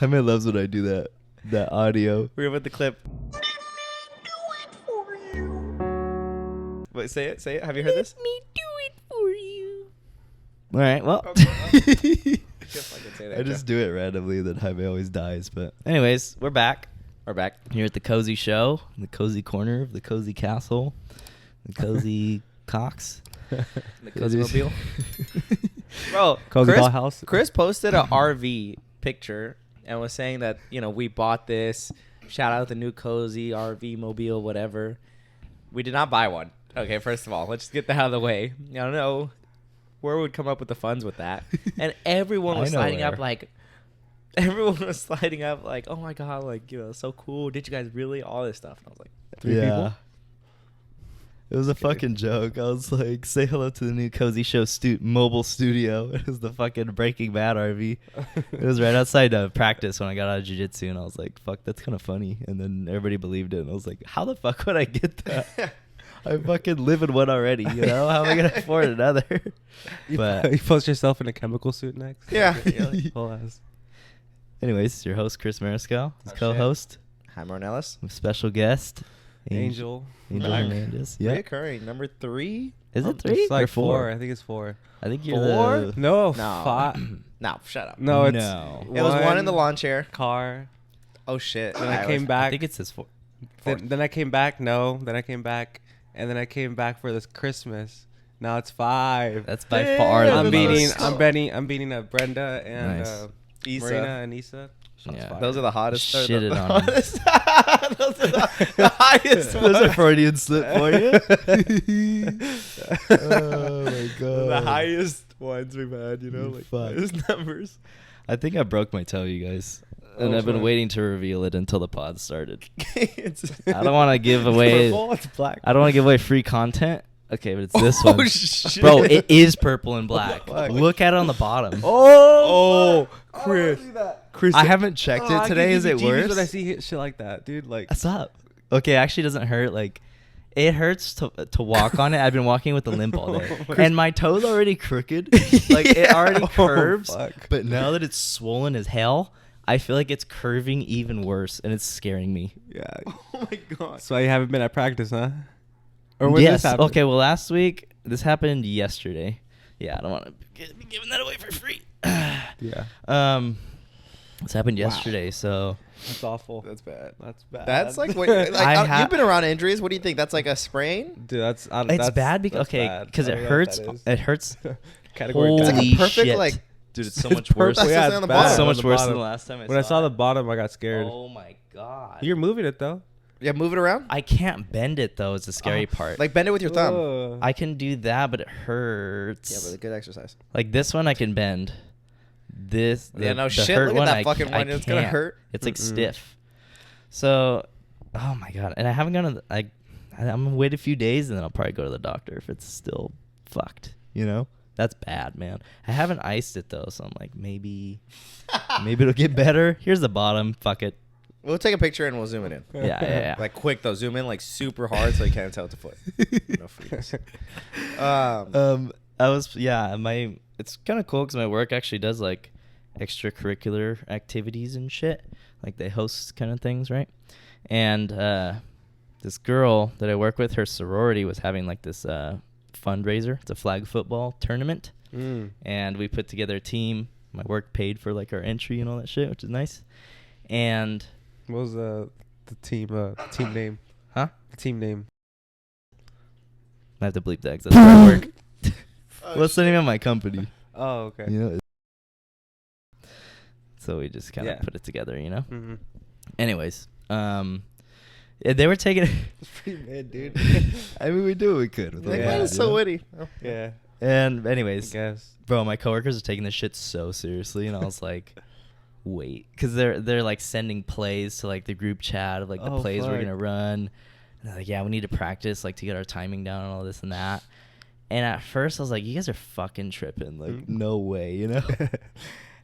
Jaime loves when I do that audio. We're with the clip. Wait, say it. Have you heard this? Let me do it for you. All right, well. I I just do it randomly, then Jaime always dies. But anyways, we're back. We're back. Here at the Cozy Show, in the cozy corner of the Cozy Castle, the Cozy Cox. The Cozy Mobile. Bro, Cozy Dollhouse. Chris posted a RV picture and was saying that, we bought this. Shout out the new Cozy RV Mobile, whatever. We did not buy one. Okay, first of all, let's get that out of the way. I don't know where would come up with the funds with that. And everyone was lighting up like, oh my God, like, so cool. Did you guys really? All this stuff. And I was like, 3 people? It was a fucking joke. I was like, say hello to the new Cozy Show mobile studio. It was the fucking Breaking Bad RV. It was right outside practice when I got out of jiu-jitsu, and I was like, fuck, that's kind of funny. And then everybody believed it, and I was like, how the fuck would I get that? I fucking live in one already, How am I going to afford another? But You post yourself in a chemical suit next? Yeah. Full ass. anyways, your host, Chris Mariscal, his Oh, shit. co-host, Hi, Marnellis. special guest, Angel. Hernandez. Yeah. Reoccurring. Number 3? Is it 3 It's like or 4? I think it's 4. I think you're 4? the... No, No. 5. No, shut up. No, it's No. It was one in the lawn chair. car. Oh, shit. Then I came back. I think it says 4. Then I came back. No. Then I came back. And then I came back for this Christmas. Now it's 5. That's by far the I'm beating. most. I'm beating Brenda and Nice. Issa. Marina and Issa. Yeah. Fire. Those are the hottest. Shitted the on 'em. hottest. Those are the highest There's a ones. Freudian slip for you. Oh my god. The highest ones we've had, Fuck. highest numbers. I think I broke my toe, you guys. And Oh, I've been fuck. waiting to reveal it until the pod started. It's I don't want to give away. Purple, it's black. I don't want to give away free content. Okay, but it's this Oh, one. shit. Bro, it is purple and black. fuck? Look at it on the bottom. Oh, Chris. Chris. I haven't checked it today. Is it worse? When I see shit like that, dude, like. What's up? Okay, it actually doesn't hurt. Like, it hurts to walk on it. I've been walking with a limp all day, and my toe's already crooked. Like it already curves. fuck. But now that it's swollen as hell, I feel like it's curving even worse, and it's scaring me. Yeah. Oh my god. So you haven't been at practice, huh? Or when Yes. this happened? Okay. Well, last week this happened yesterday. Yeah, I don't want to be giving that away for free. Yeah. This happened Wow. yesterday. So That's awful. That's bad. That's bad. That's like what? You've been around injuries. What do you think? That's like a sprain. Dude, that's. it's bad because because it hurts. It hurts. Category Holy It's like a Holy perfect shit. like. Dude, it's so It's much worse. purple. That's Yeah, just it's on the bad. bottom. It's so On much the worse than bottom. the last time When I saw it. the bottom, I got scared. Oh my god. You're moving it though. Yeah, move it around. I can't bend it though. Is the scary part. Like bend it with your thumb. Ugh. I can do that, but it hurts. Yeah, but a good exercise. Like this one, I can bend. This. Yeah, no the shit. hurt Look at one, that I fucking ca- I one. It's gonna can't. hurt. It's like Mm-mm. stiff. So, oh my god, and I haven't gone to. I'm gonna wait a few days and then I'll probably go to the doctor if it's still fucked. That's bad, man. I haven't iced it though, so I'm like maybe it'll get better. Here's the bottom. Fuck it. We'll take a picture and we'll zoom it in. Yeah. Like quick though, zoom in like super hard so you can't tell it's a foot. No freaks. It's kind of cool because my work actually does like extracurricular activities and shit. Like they host kind of things, right? And this girl that I work with, her sorority was having like this fundraiser. It's a flag football tournament. Mm. And we put together a team. My work paid for like our entry and all that shit, which is nice. And What was the team name? huh? The team name. I have to bleep that because that's where I work. What's the name of my company? Oh, okay. So we just kind of Yeah. put it together, Mm-hmm. Anyways, they were taking. It's pretty mid, dude. I mean, we do what we could. With Like, Yeah. man, it's so witty. Oh. Yeah. And I anyways, guess. bro, my coworkers are taking this shit so seriously, and I was like, wait, because they're like sending plays to like the group chat of like the Oh, plays we're fuck. gonna run. And they're like, yeah, we need to practice like to get our timing down and all this and that. And at first I was like, you guys are fucking tripping, like Mm. no way,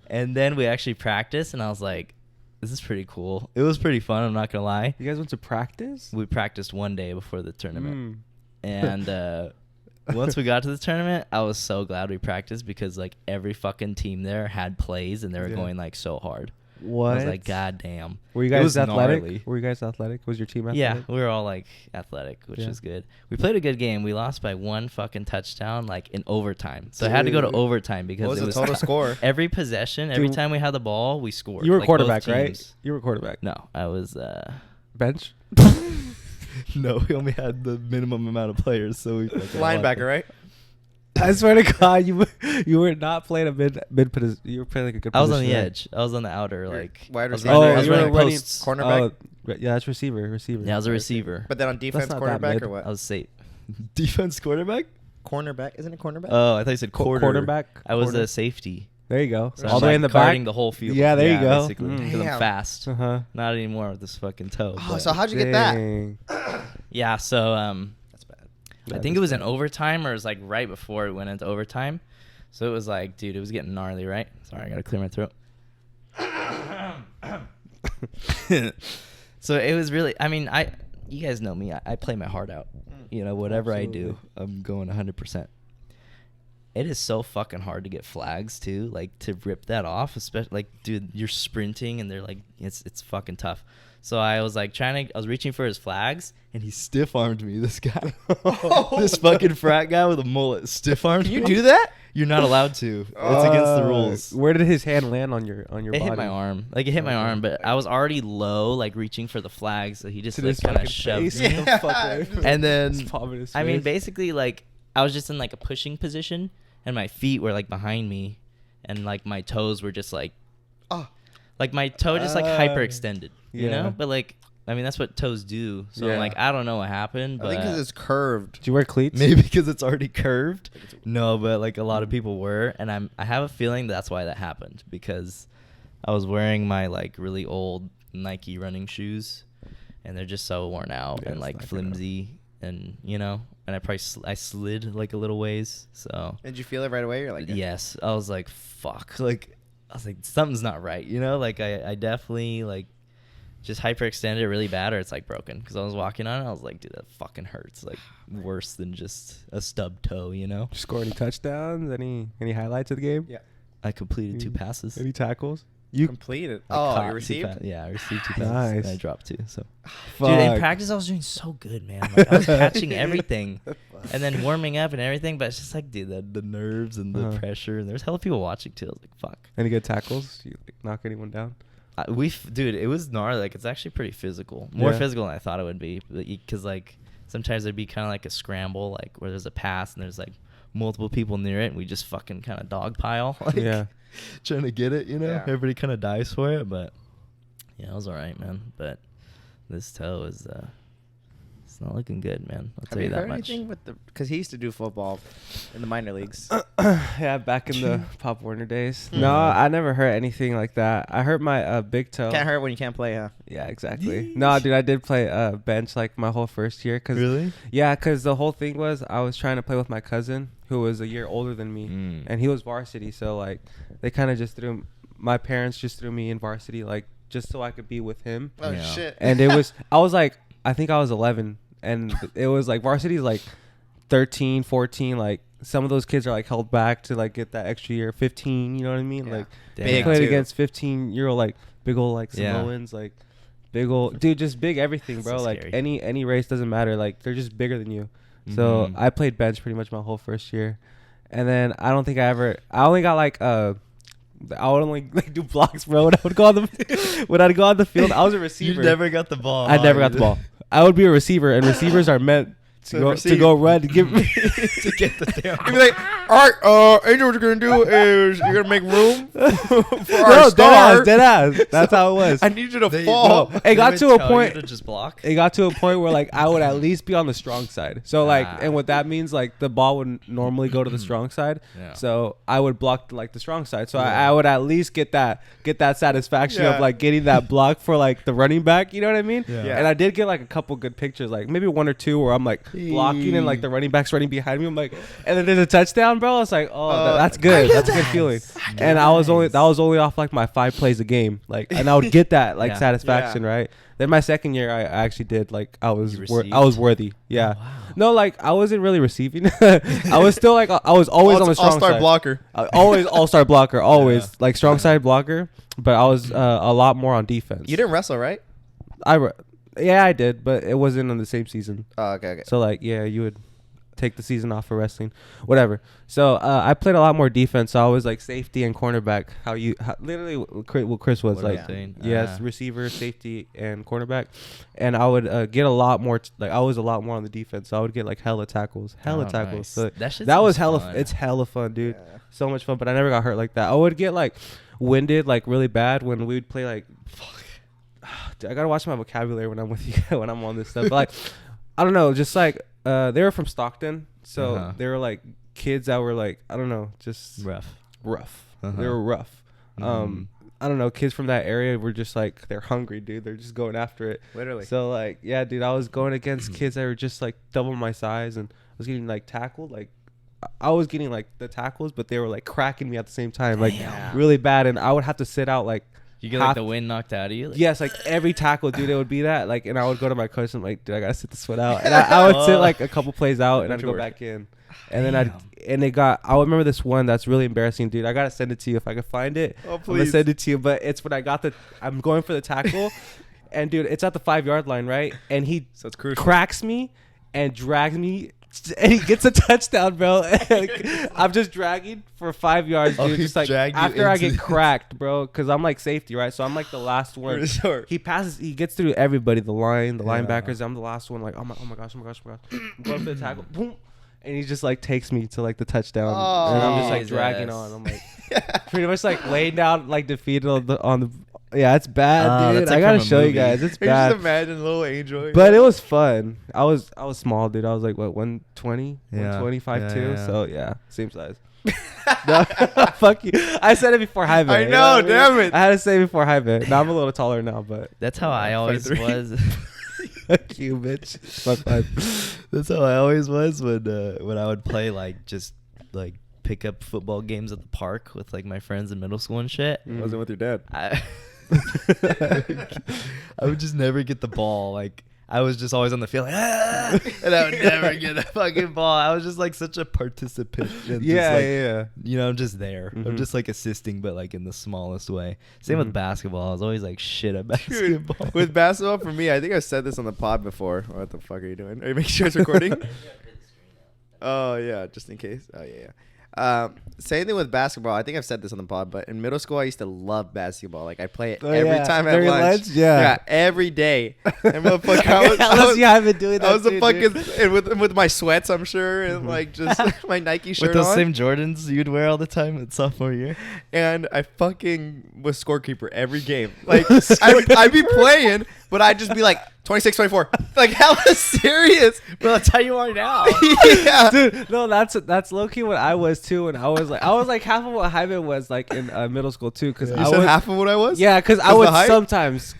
And then we actually practiced, and I was like, this is pretty cool. It was pretty fun. I'm not gonna lie. You guys went to practice? We practiced one day before the tournament. Mm. And once we got to the tournament, I was so glad we practiced because like every fucking team there had plays and they were Yeah. going like so hard. What? I was like, God damn. Were you It guys was athletic? gnarly. Were you guys athletic? Was your team athletic? Yeah, we were all like athletic, which Yeah. was good. We played a good game. We lost by 1 fucking touchdown, like in overtime. So I had to go to Dude. overtime because What was it the was total score? every possession, every Dude. time we had the ball, we scored. You were like, both quarterback, right? teams. You were quarterback. No, I was. Bench. No, we only had the minimum amount of players, so we Linebacker, right? I swear to God, you were not playing a mid position. You were playing like a good I was position. on the right? edge. I was on the outer, like wide I was receiver. running, Oh, I was you were running running posts. cornerback? Oh, yeah, that's receiver. Yeah, I was a receiver. But then on defense, not that quarterback mid. or what? I was safe. Defense quarterback? Cornerback, isn't it cornerback? Oh, I thought you said quarter. Quarterback. I was Quarter. a safety. There you go. So All I'm, the way in the like, guarding back. the whole field. Yeah, there you go. Basically, because Damn. I'm fast. Uh huh. Not anymore with this fucking toe. Oh, but- so how'd you get that? Yeah, so That's bad. I think it was in overtime or it was like right before we went into overtime. So it was like, dude, it was getting gnarly, right? Sorry, I gotta clear my throat. So it was really, I mean, you guys know me. I play my heart out. You know, whatever I do, I'm going 100%. It is so fucking hard to get flags too, like to rip that off, especially like, dude, you're sprinting and they're like, it's fucking tough. So I was like I was reaching for his flags and he stiff armed me. This guy, this fucking frat guy with a mullet, stiff armed. Can you do that? You're not allowed to. It's against the rules. Where did his hand land on your It body? hit my arm. Like it hit my arm, but I was already low, like reaching for the flags. So he just To like this kind of fucking shoved face. me. Get the fuck away from me. And then Just palm in his I mean, face. basically, like I was just in like a pushing position, and my feet were like behind me, and like my toes were just like, like my toe just like hyperextended, you yeah. know. But like, I mean, that's what toes do. So Yeah. I'm like, I don't know what happened, I but think because it's curved. Did you wear cleats? maybe because it's already curved. No, but like a lot of people were, and I have a feeling that's why that happened because I was wearing my like really old Nike running shoes, and they're just so worn out Yeah, and it's like not good flimsy, and you know, and I probably I slid like a little ways. So Did you feel it right away? You're like, yes, I was like, fuck, like I was like, something's not right, you know, like I definitely like just hyperextended it really bad, or it's like broken because I was walking on it. I was like, dude, that fucking hurts, like worse than just a stub toe, you know. Did you score any touchdowns? Any highlights of the game? Yeah. I completed 2 passes. Any tackles? You completed. I Oh, caught you 2 received? yeah, I received 2 passes. Nice. And I dropped 2. So, Fuck. dude, in practice I was doing so good, man. Like, I was catching everything, and then warming up and everything. But it's just like, dude, the nerves and the pressure, and there's hella people watching too. I was like, fuck. Any good tackles? You like, knock anyone down? Dude, it was gnarly. Like, it's actually pretty physical, more Yeah. physical than I thought it would be. Because like sometimes there'd be kind of like a scramble, like where there's a pass and there's like multiple people near it, and we just fucking kind of dogpile. Like, Yeah. trying to get it, you know. Yeah. Everybody kind of dies for it, but yeah, it was all right, man. But this toe is it's not looking good, man. I'll Have tell you you that heard much. anything with the? Because he used to do football in the minor leagues. Yeah, back in the Pop Warner days. No, I never heard anything like that. I hurt my big toe. Can't hurt when you can't play, huh? Yeah, exactly. No, dude, I did play bench like my whole first year. Really? Yeah, because the whole thing was I was trying to play with my cousin who was a year older than me, and he was varsity. So like, they kind of just my parents just threw me in varsity, like just so I could be with him. Oh Yeah. shit! And I was like, I think I was 11, and it was like varsity's like 13, 14. Like some of those kids are like held back to like get that extra year. 15, you know what I mean? Yeah. Like Damn. they Big, played too. against 15-year-old like big old like Yeah. Samoans, like big old dude, just big everything, bro. So like scary. any race doesn't matter. Like they're just bigger than you. So Mhm. I played bench pretty much my whole first year, and then I don't think I only got like I would only like do blocks, bro. When I would go on the field, I was a receiver. You never got the ball. I never got the ball. I would be a receiver, and receivers are meant to go run to give to get the damn. You'd be like, all right, Angel, what you're gonna do is you're gonna make room for our no, star. dead ass. That's how it was. I need you to They- fall. no. It got to a point- to just block. It got to a point where like I would at least be on the strong side. So like, Ah. and what that means, like the ball would normally go to the strong side. Yeah. So I would block like the strong side. So Yeah. I would at least get that satisfaction Yeah. of like getting that block for like the running back. You know what I mean? Yeah. Yeah. And I did get like a couple good pictures, like maybe 1 or 2 where I'm like blocking and like the running back's running behind me. I'm like, and then there's a touchdown, bro. It's like, oh, that's good. That's a good feeling. And that was only off like my 5 plays a game, like, and I would get that like satisfaction, right? Then my second year, I actually did like I was worthy. Yeah. Oh, wow. No, like I wasn't really receiving. I was still like I was always on the strong all-star side. blocker. Always all-star blocker. Always like strong side blocker. But I was a lot more on defense. You didn't wrestle, right? Yeah, I did, but it wasn't on the same season. Oh, okay. So like, yeah, you would take the season off for wrestling, whatever. So I played a lot more defense. So I was like safety and cornerback. Literally what Chris was like. Yes, receiver, safety, and cornerback. And I would get a lot more. Like I was a lot more on the defense. So I would get like hella tackles. Nice. So that was hella. Fun. It's hella fun, dude. Yeah. So much fun. But I never got hurt like that. I would get like winded like really bad when we would play like. Dude, I gotta watch my vocabulary when I'm with you when I'm on this stuff. But like, I don't know, just like they were from Stockton, so they were like kids that were like, I don't know, just rough. They were rough. I don't know, kids from that area were just like, they're hungry, dude. They're just going after it. Literally. So like, yeah, dude, I was going against kids that were just like double my size, and I was getting like tackled. Like I was getting like the tackles, but they were like cracking me at the same time, like really bad, and I would have to sit out like. You get like the wind knocked out of you? Like, yes, like every tackle, dude, it would be that. Like, and I would go to my coach and I'm like, dude, I gotta sit this one out. And I would sit like a couple plays out and I'd go back in. And then I would remember this one that's really embarrassing, dude. I gotta send it to you if I can find it. Oh, please. I'm gonna send it to you. But it's when I'm going for the tackle, and dude, it's at the 5-yard line, right? And he cracks me and drags me. And he gets a touchdown, bro. I'm just dragging for 5 yards, dude. Just like after I get cracked, bro, because I'm like safety, right? So I'm like the last one. He gets through everybody, the linebackers. I'm the last one. Like, oh my gosh. I'm going for the tackle, boom, and he just like takes me to like the touchdown, and I'm just like dragging on. I'm like pretty much like laying down, like defeated on the. Yeah, it's bad, dude. Like I gotta show you guys. It's bad. Just imagine little Angel. But it was fun. I was small, dude. I was like, what, 120? 125 too? So, yeah, same size. No, fuck you. I said it before high vet. I know, damn it. I had to say it before high vet. Now I'm a little taller now, but. That's how I always was. Fuck you, bitch. That's how I always was when I would play, like, just, like, pick up football games at the park with, like, my friends in middle school and shit. Wasn't with your dad. I would just never get the ball. Like I was just always on the field, like, and I would never get a fucking ball. I was just like such a participant. Yeah. You know, I'm just there. I'm just like assisting, but like in the smallest way. Same with basketball. I was always like shit at basketball. Dude, with basketball, for me, I think I've said this on the pod before. What the fuck are you doing? Are you making sure it's recording? Oh yeah, just in case. Oh yeah. Same thing with basketball. I think I've said this on the pod, but in middle school I used to love basketball. Like I play it every time at lunch. Yeah, every day. And I've been doing that. I was a fucking with my sweats, I'm sure, and like just my Nike shirt with those on. Same Jordans you'd wear all the time in sophomore year. And I fucking was scorekeeper every game. Like I'd be playing, but I'd just be like 26, 24. Like hella serious. Bro, that's how you are now. Yeah. Dude, no, that's low key what I was too. And I was like half of what Jaime was like in middle school too. Cause you said half of what I was? Yeah, because I would sometimes.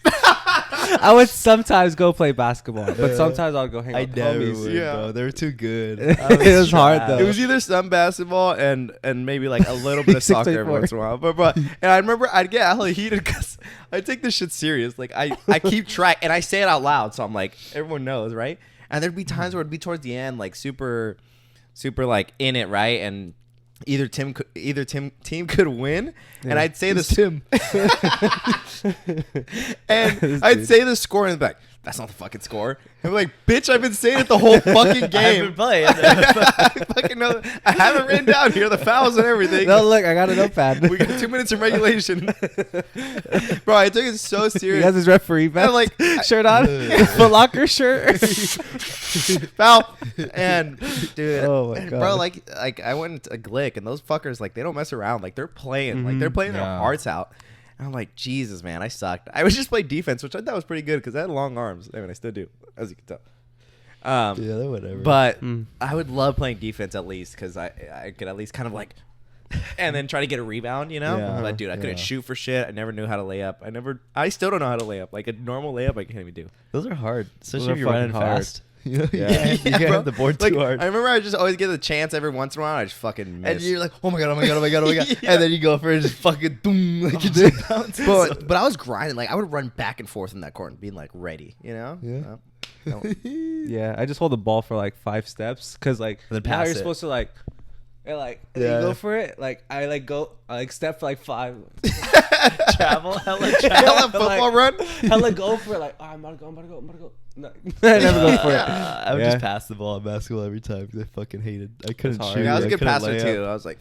I would sometimes go play basketball, but sometimes I'll go hang out with homies. Would, bro. They were too good. It was hard though. It was either some basketball and maybe like a little bit of soccer every once in a while. But and I remember I'd get hella heated because I take this shit serious. Like I keep track and I say it out loud, so I'm like everyone knows, right? And there'd be times where it'd be towards the end, like super like in it, right? And either team could win, and I'd say this Tim, and I'd say the score in the back. That's not the fucking score. I'm like, bitch, I've been saying it the whole fucking game. I've been playing. I fucking know. I have it written down here, the fouls and everything. No, look, I got a notepad. We got 2 minutes in regulation. Bro, I took it so serious. He has his referee vest, like shirt on, Foot Locker shirt. Foul. And dude, oh my God. Bro, like I went to a Glick, and those fuckers, like, they don't mess around. Like, they're playing. Like, they're playing their hearts out. And I'm like, Jesus, man, I sucked. I would just play defense, which I thought was pretty good because I had long arms. I mean, I still do, as you can tell. Yeah, whatever. But I would love playing defense at least because I could at least kind of like, and then try to get a rebound, you know? Yeah. But dude, I couldn't shoot for shit. I never knew how to lay up. I still don't know how to lay up. Like a normal layup, I can't even do. Those are hard, especially if you're running fast. You know? Yeah. You can't bro. have the board Like, too hard. I remember I just always get the chance every once in a while. I just fucking miss. And you're like, oh my god, oh my god, oh my god, oh my god. Yeah. And then you go for it, just fucking boom, like you just bounce. but I was grinding. Like I would run back and forth in that court and being like ready. You know? Yeah. No. Yeah, I just hold the ball for like 5 steps because like And then now pass you're it. supposed to like, and like Yeah. you go for it. Like I like step for like 5. Travel, hella Hella football run. Hella go for it. Like oh, I'm about to go. No, I never go for it. I would Yeah. just pass the ball in basketball every time because I fucking hated. I couldn't hard. shoot. Yeah, I was a good couldn't passer lay up. too. I was like,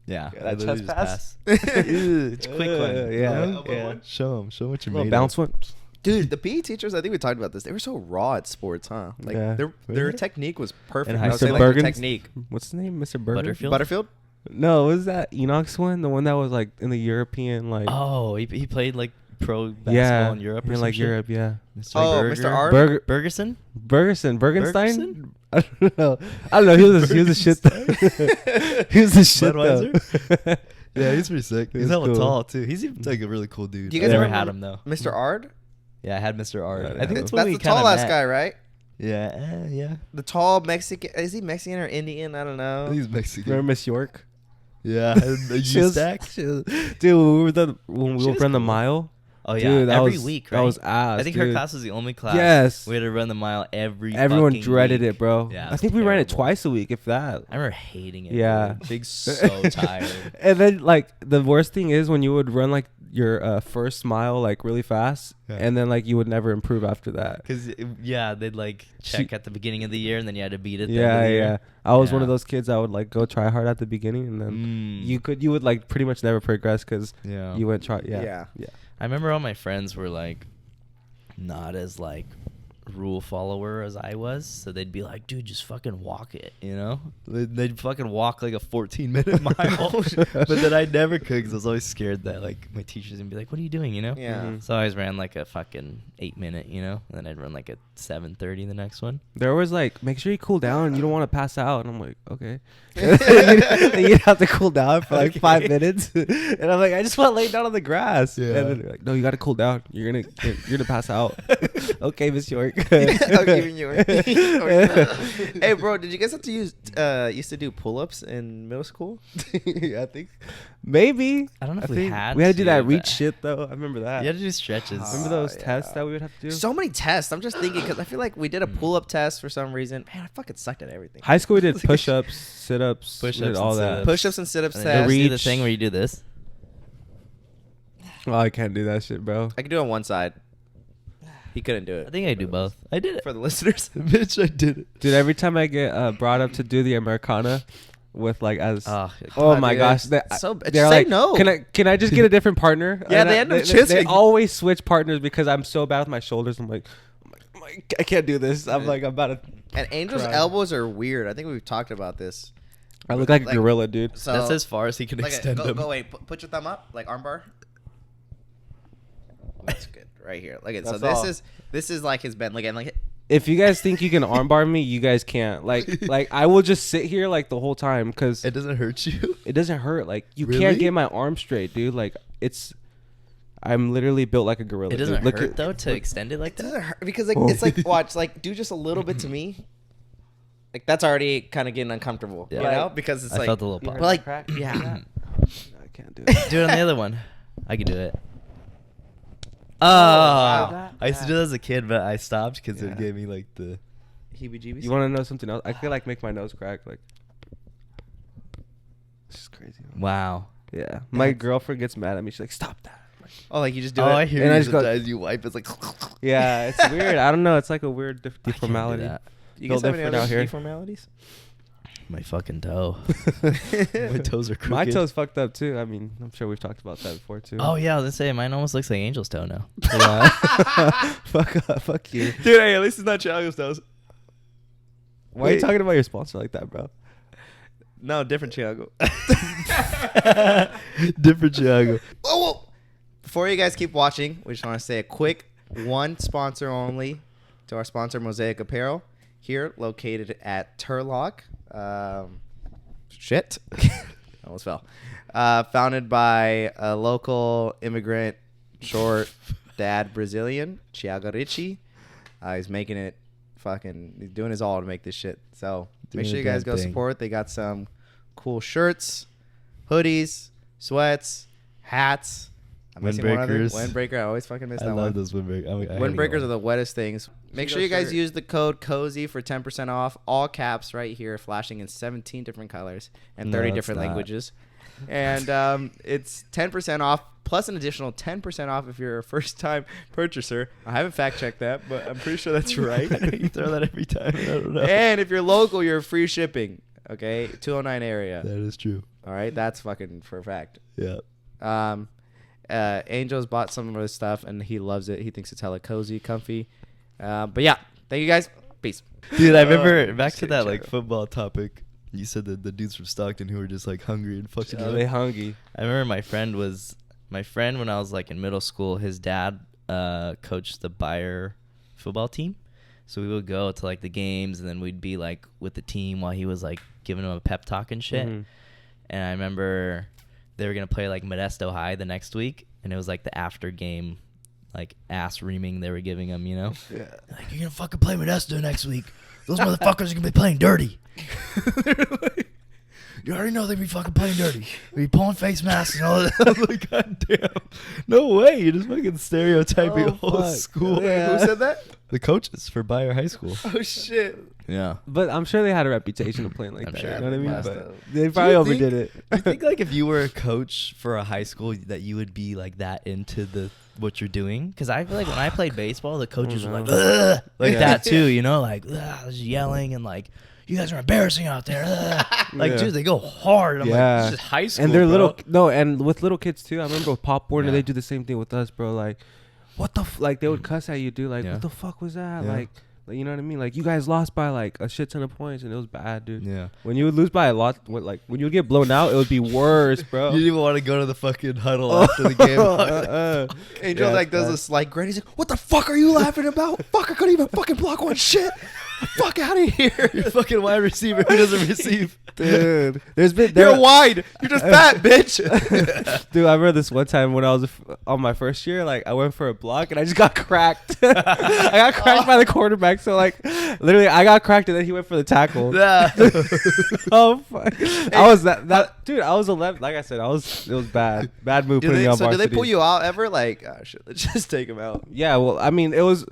Yeah, Yeah, I that literally chest just pass? pass. It's a quick one. Yeah, you know? yeah. Show them what you're Little made bounce one. dude, the PE teachers. I think we talked about this. They were so raw at sports, huh? Like Yeah. their Really? technique was perfect. In I high was saying, school. like, their Bergen's? technique. What's his name, Mr. Bergen? Butterfield? Butterfield. No, what was that Enoch's one? The one that was like in the European like. Oh, he played like pro basketball yeah, in Europe or in some like shit? Europe. Yeah. Mr. Oh, Berger? Mr. R? Bergerson? Bergenstein. Bergenstein? I don't know. He was a shit though. He was a shit though. Budweiser? Yeah, he's pretty sick. He He's was hella cool. tall too. He's even like a really cool dude. Do you I guys never remember had him though. Mr. Ard. Yeah, I had Mr. R. Yeah, I think yeah. that's That's when we the kind of tall ass met. guy, right? Yeah, yeah. The tall Mexican. Is he Mexican or Indian? I don't I know. think he's Mexican. Remember Miss York? Yeah, a She was- stack. dude, when we She would was run the cool. mile. Oh yeah, Dude, that every was, week, right? That was ass. I think her dude. class was the only class. Yes. we had to run the mile every. Everyone fucking dreaded week. it, bro. Yeah, it I was think we ran it terrible. twice a week, if that. I remember hating it. Yeah. dude. Big's so tired. And then like the worst thing is when you would run like your first mile like really fast, Yeah. and then like you would never improve after that. Because yeah, they'd like check at the beginning of the year, and then you had to beat it. Yeah, yeah. I was one of Yeah. those kids that would like go try hard at the beginning, and then you would like pretty much never progress because Yeah. you went try. Yeah, Yeah. yeah. I remember all my friends were like not as like rule follower as I was, so they'd be like, dude, just fucking walk it, you know? They'd fucking walk like a 14-minute mile. But then I never could because I was always scared that like my teachers would be like, what are you doing, you know? Yeah. Mhm. So I always ran like a fucking 8-minute, you know? And then I'd run like a 7:30 the next one. There was like, make sure you cool down. You don't want to pass out. And I'm like, okay. You'd have to cool down for like 5 Okay. minutes. And I'm like, I just want to lay down on the grass. Yeah. And then they're like, no, you got to cool down. You're gonna pass out. Okay, Miss York. I'll give you Hey, bro, did you guys have to used to do pull-ups in middle school? Yeah, I think maybe. I don't know if I we think had we had to do to, that but- reach shit though. I remember that. You had to do stretches. Remember those yeah. tests that we would have to do? So many tests. I'm just thinking because I feel like we did a pull-up test for some reason. Man, I fucking sucked at everything. High school we did push-ups, sit-ups, we Push-ups did and all that. sit-ups. Push-ups and sit-ups And test. then you ever see the reach. thing where you do this? Oh, I can't do that shit, bro. I could do it on one side. He couldn't do I it. think I do both. I did it. For the listeners. Bitch, I did it. Dude, every time I get brought up to do the Americana with like as Oh, oh God, my dude. gosh, So- they're just say like, no. Can I just get a different partner? Yeah, And they I- end up They choosing. always switch partners because I'm so bad with my shoulders. I'm like, I can't do this. I'm like, I'm about to. And Angel's Cry. elbows are weird. I think we've talked about this. I look like a Like- gorilla, dude. So That's as far as he can like extend go, them. go wait. Put your thumb up, like armbar. That's good, right here. Look at so That's all. this is like his bend. Look at like If you guys think you can armbar me, you guys can't. Like I will just sit here like the whole time because It doesn't hurt you. it doesn't hurt. Like you Really? can't get my arm straight, dude. Like I'm literally built like a gorilla. It doesn't dude. Look hurt at, though to extend it like it doesn't that. hurt because like Oh. it's like watch like do just a little bit to me. Like that's already kind of getting uncomfortable, Yeah. you know, because it's I like felt a little You pop. heard but like that crack? yeah. I can't do it. Do it on the other one. I can do it. Oh, wow. I used to do that as a kid, but I stopped because Yeah. it gave me like the. Heebie-jeebies. You want to know something else? I could like make my nose crack. Like it's just crazy. Wow. Yeah, my girlfriend gets mad at me. She's like, "Stop that." I'm like, Oh, like you just do Oh, it. I hear And you I just go- sometimes you wipe. It's like. yeah, it's weird. I don't know. It's like a weird I can't do deformality. that. You guys Feel have any different other out here. deformalities? My fucking toe. My toes are crooked. My toe's fucked up too. I mean, I'm sure we've talked about that before too. Oh yeah, I was gonna say mine almost looks like Angel's toe now. yeah. Fuck you. Dude, hey, at least it's not Thiago's toes. Why are you Wait. talking about your sponsor like that, bro? No, different Thiago. Different Thiago. Whoa, whoa. Before you guys keep watching, we just want to say a quick one sponsor only to our sponsor, Mosaic Apparel, here located at Turlock. Shit. Almost fell. Founded by a local immigrant, short dad Brazilian, Thiago Ricci. He's making it he's doing his all to make this shit. So make Doing sure a you guys damn go thing. support. They got some cool shirts, hoodies, sweats, hats. I'm missing one other. Windbreakers. Windbreaker. I always fucking miss I that love one. those windbreakers. Windbreakers are the wettest things. Make sure you guys shirt. use the code COZY for 10% off. All caps right here, flashing in 17 different colors and No, 30 it's different not. languages. And it's 10% off plus an additional 10% off if you're a first-time purchaser. I haven't fact-checked that, but I'm pretty sure that's right. You throw that every time. I don't know. And if you're local, you're free shipping. Okay, 209 area. That is true. All right, that's fucking for a fact. Yeah. Angel's bought some of his stuff and he loves it. He thinks it's hella cozy, comfy. But yeah, thank you guys. Peace. Dude, I remember back to shit, that like Joe. football topic. You said that the dudes from Stockton who were just like hungry and fucking. They hungry. I remember my friend when I was like in middle school. His dad coached the Bayer football team, so we would go to like the games and then we'd be like with the team while he was like giving him a pep talk and shit. Mhm. And I remember they were gonna play like Modesto High the next week, and it was like the after game like ass reaming they were giving him, you know. Yeah. Like, you're gonna fucking play Modesto next week. Those motherfuckers are gonna be playing dirty. You already know they be fucking playing dirty. They be pulling face masks and all that. I was like, God damn. No way. You're just fucking stereotyping Oh, the whole fuck. school. Yeah. Who said that? The coaches for Bayer High School. Oh shit. Yeah. But I'm sure they had a reputation of playing like I'm that. sure. You know what I mean? Must But have. they probably you overdid think- it. I think like if you were a coach for a high school that you would be like that into the what you're doing, because I feel like when I played baseball the coaches were like ugh, like Yeah. that too, you know, like ugh, just yelling and like you guys are embarrassing out there, ugh. Like Yeah. dude, they go hard. I'm Yeah. like, this is high school, And they're bro. little. No, and with little kids too. I remember with Pop Warner, Yeah. they do the same thing with us, bro. Like, what the like they would cuss at you, dude. Like, Yeah. what the fuck was that? Yeah. Like, you know what I mean? Like, you guys lost by like a shit ton of points, and it was bad, dude. Yeah. When you would lose by a lot, when you would get blown out, it would be worse, bro. You didn't even want to go to the fucking huddle after the game. Angel Yeah, like does that- a slight grin. He's like, "What the fuck are you laughing about? Fuck, I couldn't even fucking block one shit. Fuck out of here, You're a fucking wide receiver who doesn't receive. Dude. There's been You're wide. You're just fat, bitch." Dude, I remember this one time when I was on my first year, like I went for a block and I just got cracked. I got cracked by the quarterback. So like, literally, I got cracked and then he went for the tackle. Yeah. Oh fuck! I was that dude. I was 11. Like I said, it was bad. Bad move Do putting they, me on so do varsity. they pull you out ever? Like, oh shit, let's just take him out. Yeah, well, I mean, it was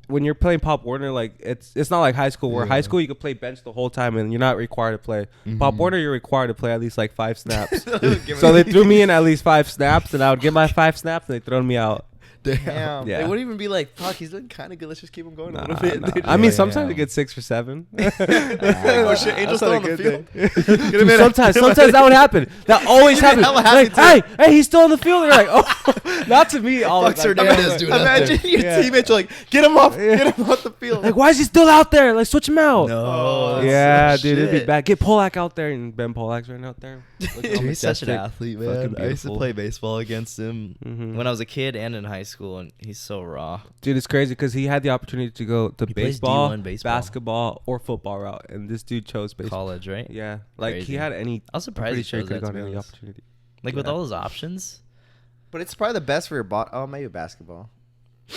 when you're playing Pop Warner, like it's not like high school where Yeah. high school you could play bench the whole time and you're not required to play. Pop Mhm. Warner, you're required to play at least like 5 snaps. Give So me- they threw me in at least 5 snaps, and I would get my 5 snaps, and they thrown me out. Damn. Yeah. They wouldn't even be like, "Fuck, he's doing kind of good. Let's just keep him going a Nah, little bit." nah. They I mean, Yeah, sometimes yeah. I get 6 or 7. oh shit, Angel's still on the field. Dude, sometimes that would happen. That always You'd be happens. hella happy Like, hey, he's still on the field. You're like, oh, not to me. All Fuck like, Hernandez, dude. Imagine your Yeah. teammates are like, "Get him off the field." Like, why is he still out there? Like, switch him out. No. that's Yeah, some dude, it'd be shit. bad. Get Polak out there, and Ben Polak's right out there. Dude, he's such an athlete, man. Fucking I used to beautiful. play baseball against him Mhm. when I was a kid and in high school, and he's so raw. Dude, it's crazy because he had the opportunity to go to He plays baseball, D1 baseball. basketball, or football route, and this dude chose baseball. College, right? Yeah, like Crazy. he had any. I was surprised pretty he sure he chose could have that, to gotten be any honest. opportunity. Like with Yeah. all those options, But it's probably the best for your bot. Oh, maybe basketball. I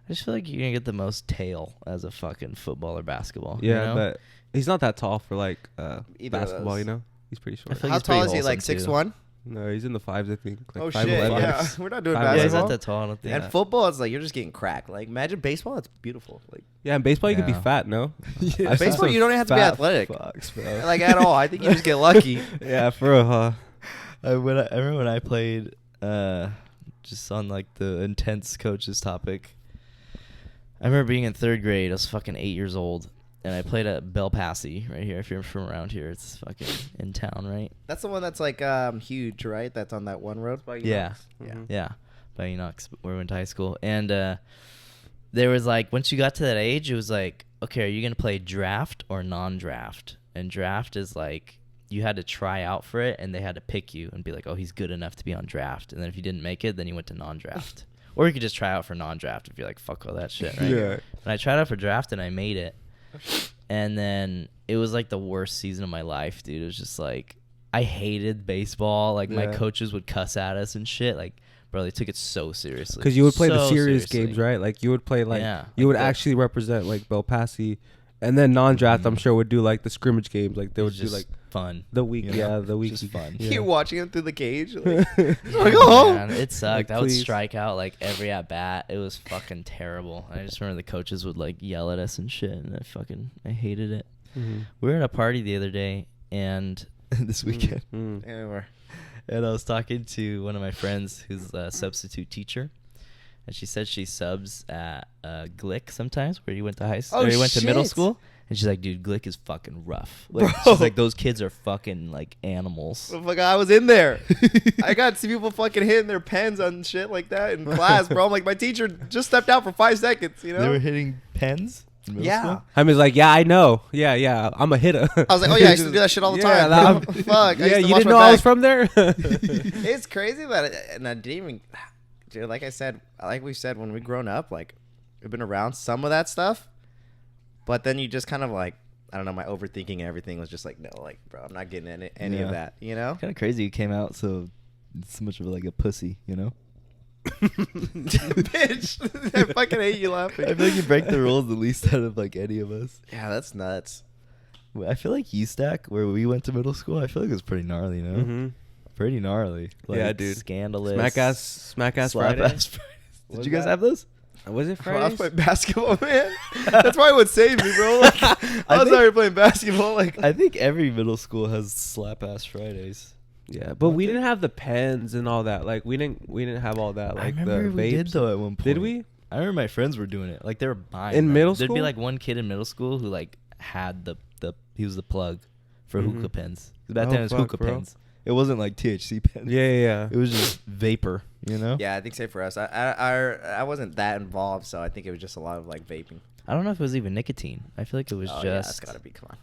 just feel like you're gonna get the most tail as a fucking football or basketball. Yeah, you know? but he's not that tall for like Either of basketball. those. You know, he's pretty I short. feel like How he's pretty tall is he? Like wholesome, too. 6'1"? No, he's in the 5s, I think. Like Oh 5'11". shit! Yeah, we're not doing 5'11". yeah, he's basketball. not that tall. I don't think. And football, it's like you're just getting cracked. Like imagine baseball, it's beautiful. Like Yeah, in baseball you could be Yeah. fat. No, Yeah. I've seen baseball, some you don't even have to be fat athletic. fucks, bro. like at all. I think you just get lucky. Yeah, for real. Huh? I remember when I played, just on like the intense coaches topic. I remember being in 3rd grade. I was fucking 8 years old, and I played at Belpassy right here. If you're from around here, it's fucking in town, right? That's the one that's like huge, right? That's on that one road. Yeah. Mhm. Yeah, by Enoch, where we went to high school. And there was like, once you got to that age, it was like, okay, are you going to play draft or non-draft? And draft is like, you had to try out for it, and they had to pick you and be like, oh, he's good enough to be on draft. And then if you didn't make it, then you went to non-draft. Or you could just try out for non-draft if you're like, fuck all that shit, right? Yeah. And I tried out for draft, and I made it. And then it was like the worst season of my life, dude. It was just like, I hated baseball. Like, my Yeah. coaches would cuss at us and shit. Like, bro, they took it so seriously. Because you would play the So serious seriously. games, right? Like you would play like Yeah, you like would the- actually represent like Belpassy And then non-draft, I'm sure would do like the scrimmage games, like they would do Just like fun. the week, you know? the week. Just fun. Yeah. You're watching him through the cage. Like, oh, Man, it sucked. Like, I would please. strike out like every at bat. It was fucking terrible. I just remember the coaches would like yell at us and shit, and I hated it. Mhm. We were at a party the other day, and this weekend, Mm. yeah, and I was talking to one of my friends who's a substitute teacher, and she said she subs at Glick sometimes, where you went to high school, Oh, or you went to middle shit. school. And she's like, dude, Glick is fucking rough. Like, Bro. she's like, those kids are fucking like animals. Fuck, I was in there. I got to see people fucking hitting their pens on shit like that in class, bro. I'm like, my teacher just stepped out for 5 seconds, you know? They were hitting pens in middle Yeah. school? I was like, yeah, I know. Yeah, I'm a hitter. I was like, oh yeah, I used to do that shit all the Yeah, time. that- Fuck. I yeah, used to you wash didn't my know I was back. from there. It's crazy that, and I didn't even, dude, like I said, like we said, when we grown up, like, we've been around some of that stuff, but then you just kind of like, I don't know, my overthinking and everything was just like, no, like, bro, I'm not getting any of Yeah. that, you know? Kind of crazy you came out so much of like a pussy, you know? Bitch, I fucking hate you laughing. I feel like you break the rules the least out of like any of us. Yeah, that's nuts. I feel like UStack, where we went to middle school, I feel like it was pretty gnarly, you know? Mhm. Pretty gnarly. Like, Yeah, dude. Scandalous. Smack ass slap Friday. ass Fridays. Did Was you guys that- have those? Was it Bro, I was Fridays? playing basketball, man. That's probably what saved me, bro. Like, I was think- already playing basketball. Like, I think every middle school has slap ass Fridays. Yeah, but we didn't have the pens and all that. Like we didn't have all that. Like I remember the we did vapes. though at one point. Did we? I remember my friends were doing it. Like they were buying In them. middle There'd be school? like one kid in middle school who like had the he was the plug for Mhm. hookah pens. 'Cause back Oh, then it was fuck, hookah bro. pens. It wasn't like THC pens. Yeah. It was just vapor, you know? yeah, I think same for us. I wasn't that involved, so I think it was just a lot of like vaping. I don't know if it was even nicotine. I feel like it was Oh, just. yeah, that's gotta be. Come on.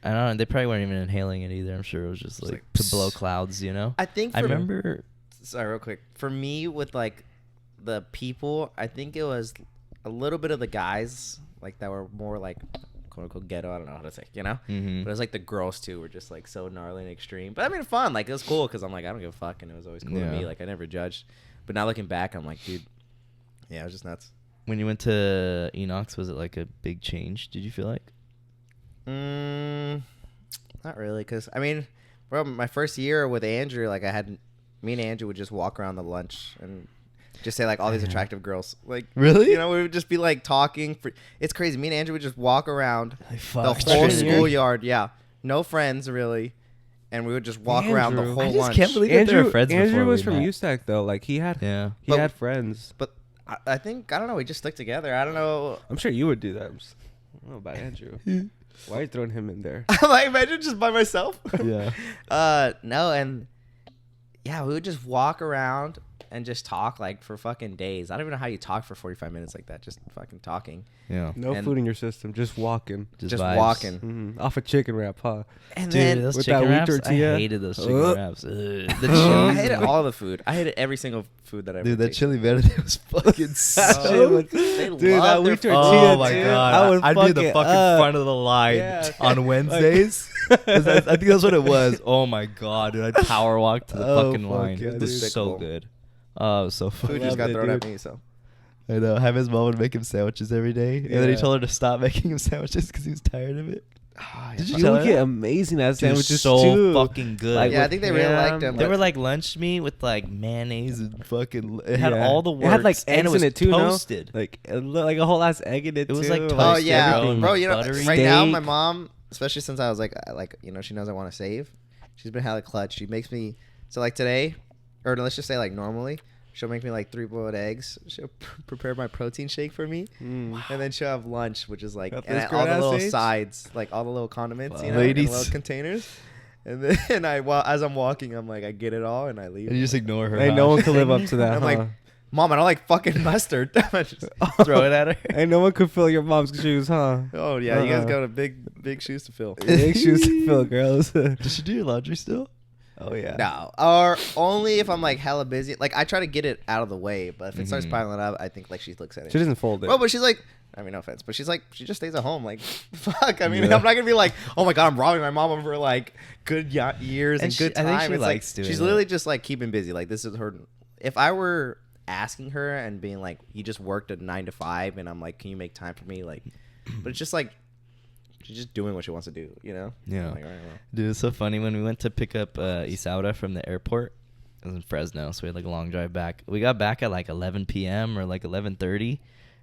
I don't know. They probably weren't even inhaling it either. I'm sure it was just It's like, like, to blow psst. clouds, you know? I think. I For, remember. Sorry, real quick. For me, with like the people, I think it was a little bit of the guys like that were more like quote unquote ghetto. I don't know how to say, you know. Mhm. But it was like the girls too were just like so gnarly and extreme. But I mean, fun. Like it was cool because I'm like I don't give a fuck, and it was always cool to Yeah. me. Like I never judged. But now looking back, I'm like, dude, yeah, it was just nuts. When you went to Enox, was it like a big change? Did you feel like? Not really, cause I mean, bro, my first year with Andrew, like me and Andrew would just walk around the lunch and just say like all these attractive girls, like Really? you know, we would just be like talking. It's crazy. Me and Andrew would just walk around Like, the fuck, whole freshman year? schoolyard. Yeah, no friends really, and we would just walk around the Andrew. whole I just lunch. can't believe that they were Andrew friends Andrew before was we from met. USAC though. Like he had Yeah. But- had friends. But I think I don't know. We just stuck together. I don't know. I'm sure you would do that. I don't know about Andrew. Why are you throwing him in there? I'm like, imagine just by myself. Yeah. No, and yeah, we would just walk around and just talk like for fucking days. I don't even know how you talk for 45 minutes like that, just fucking talking. Yeah. No And- food in your system, just walking. Just vibes. walking. Mhm. Off a chicken wrap, huh? And Dude, then those with chicken that wheat wraps, tortilla. I hated those chicken Ugh. wraps. Ugh. The I cheese. hated all the food. I hated every single food that I ever Dude, that tasted. chili verde was fucking so They Dude, love that their wheat food. tortilla, Oh my dude. god! I would I'd be in the fuck it fucking up. front of the line Yeah. on Wednesdays. 'Cause I think that's what it was. Oh my god, dude! I'd power walk to the Oh, fucking fuck line. yeah, it was dude. so good. Oh, it was so Food fun. just got Loved it, thrown at dude. me, so. I know. His mom would make him sandwiches every day, and then he Yeah. told her to stop making him sandwiches because he was tired of it. Did you You tell would her get that? amazing ass Dude, sandwiches so too. fucking good. Like Yeah, I with think they really liked ham. them. They but- were like lunch meat with like mayonnaise and fucking. It had Yeah. all the works. It had like and eggs it was in it too, toasted. no? Like it looked like a whole ass egg in it. It was too. like Oh toasted, yeah, everything bro. You know, buttery. right now my Steak. mom, especially since I was like you know, she knows I want to save. She's been hella clutch. She makes me so like today, or let's just say like normally, she'll make me like 3 boiled eggs. She'll prepare my protein shake for me, Mm. and then she'll have lunch, which is like At and this all the grown-ass little age? sides, like all the little condiments, you know, Ladies. in little containers. And then as I'm walking, I'm like, I get it all, and I leave. And you just ignore her. Hey, huh? no one could live up to that. I'm huh? like, Mom, I don't like fucking mustard. I just throw it at her. Hey, no one could fill your mom's shoes, huh? oh yeah, you guys Uh-uh. got a big shoes to fill. Big shoes to fill, girls. Does she do your laundry still? Oh yeah. No, or only if I'm like hella busy. Like I try to get it out of the way, but if it starts Mhm. piling up, I think like she looks at it. She doesn't fold it. Well, but she's like, I mean, no offense, but she's like, she just stays at home. Like, fuck. I mean, Yeah. I'm not gonna be like, oh my god, I'm robbing my mom of her like good years and, And good I time. think she It's likes like doing she's it. literally just like keeping busy. Like this is her. If I were asking her and being like, you just worked a 9 to 5, and I'm like, can you make time for me? Like, but it's just like She's just doing what she wants to do, you know? Yeah. I'm like, all right, well. Dude, it's so funny when we went to pick up Isaura from the airport. It was in Fresno, so we had like a long drive back. We got back at like 11 p.m. or like 11:30,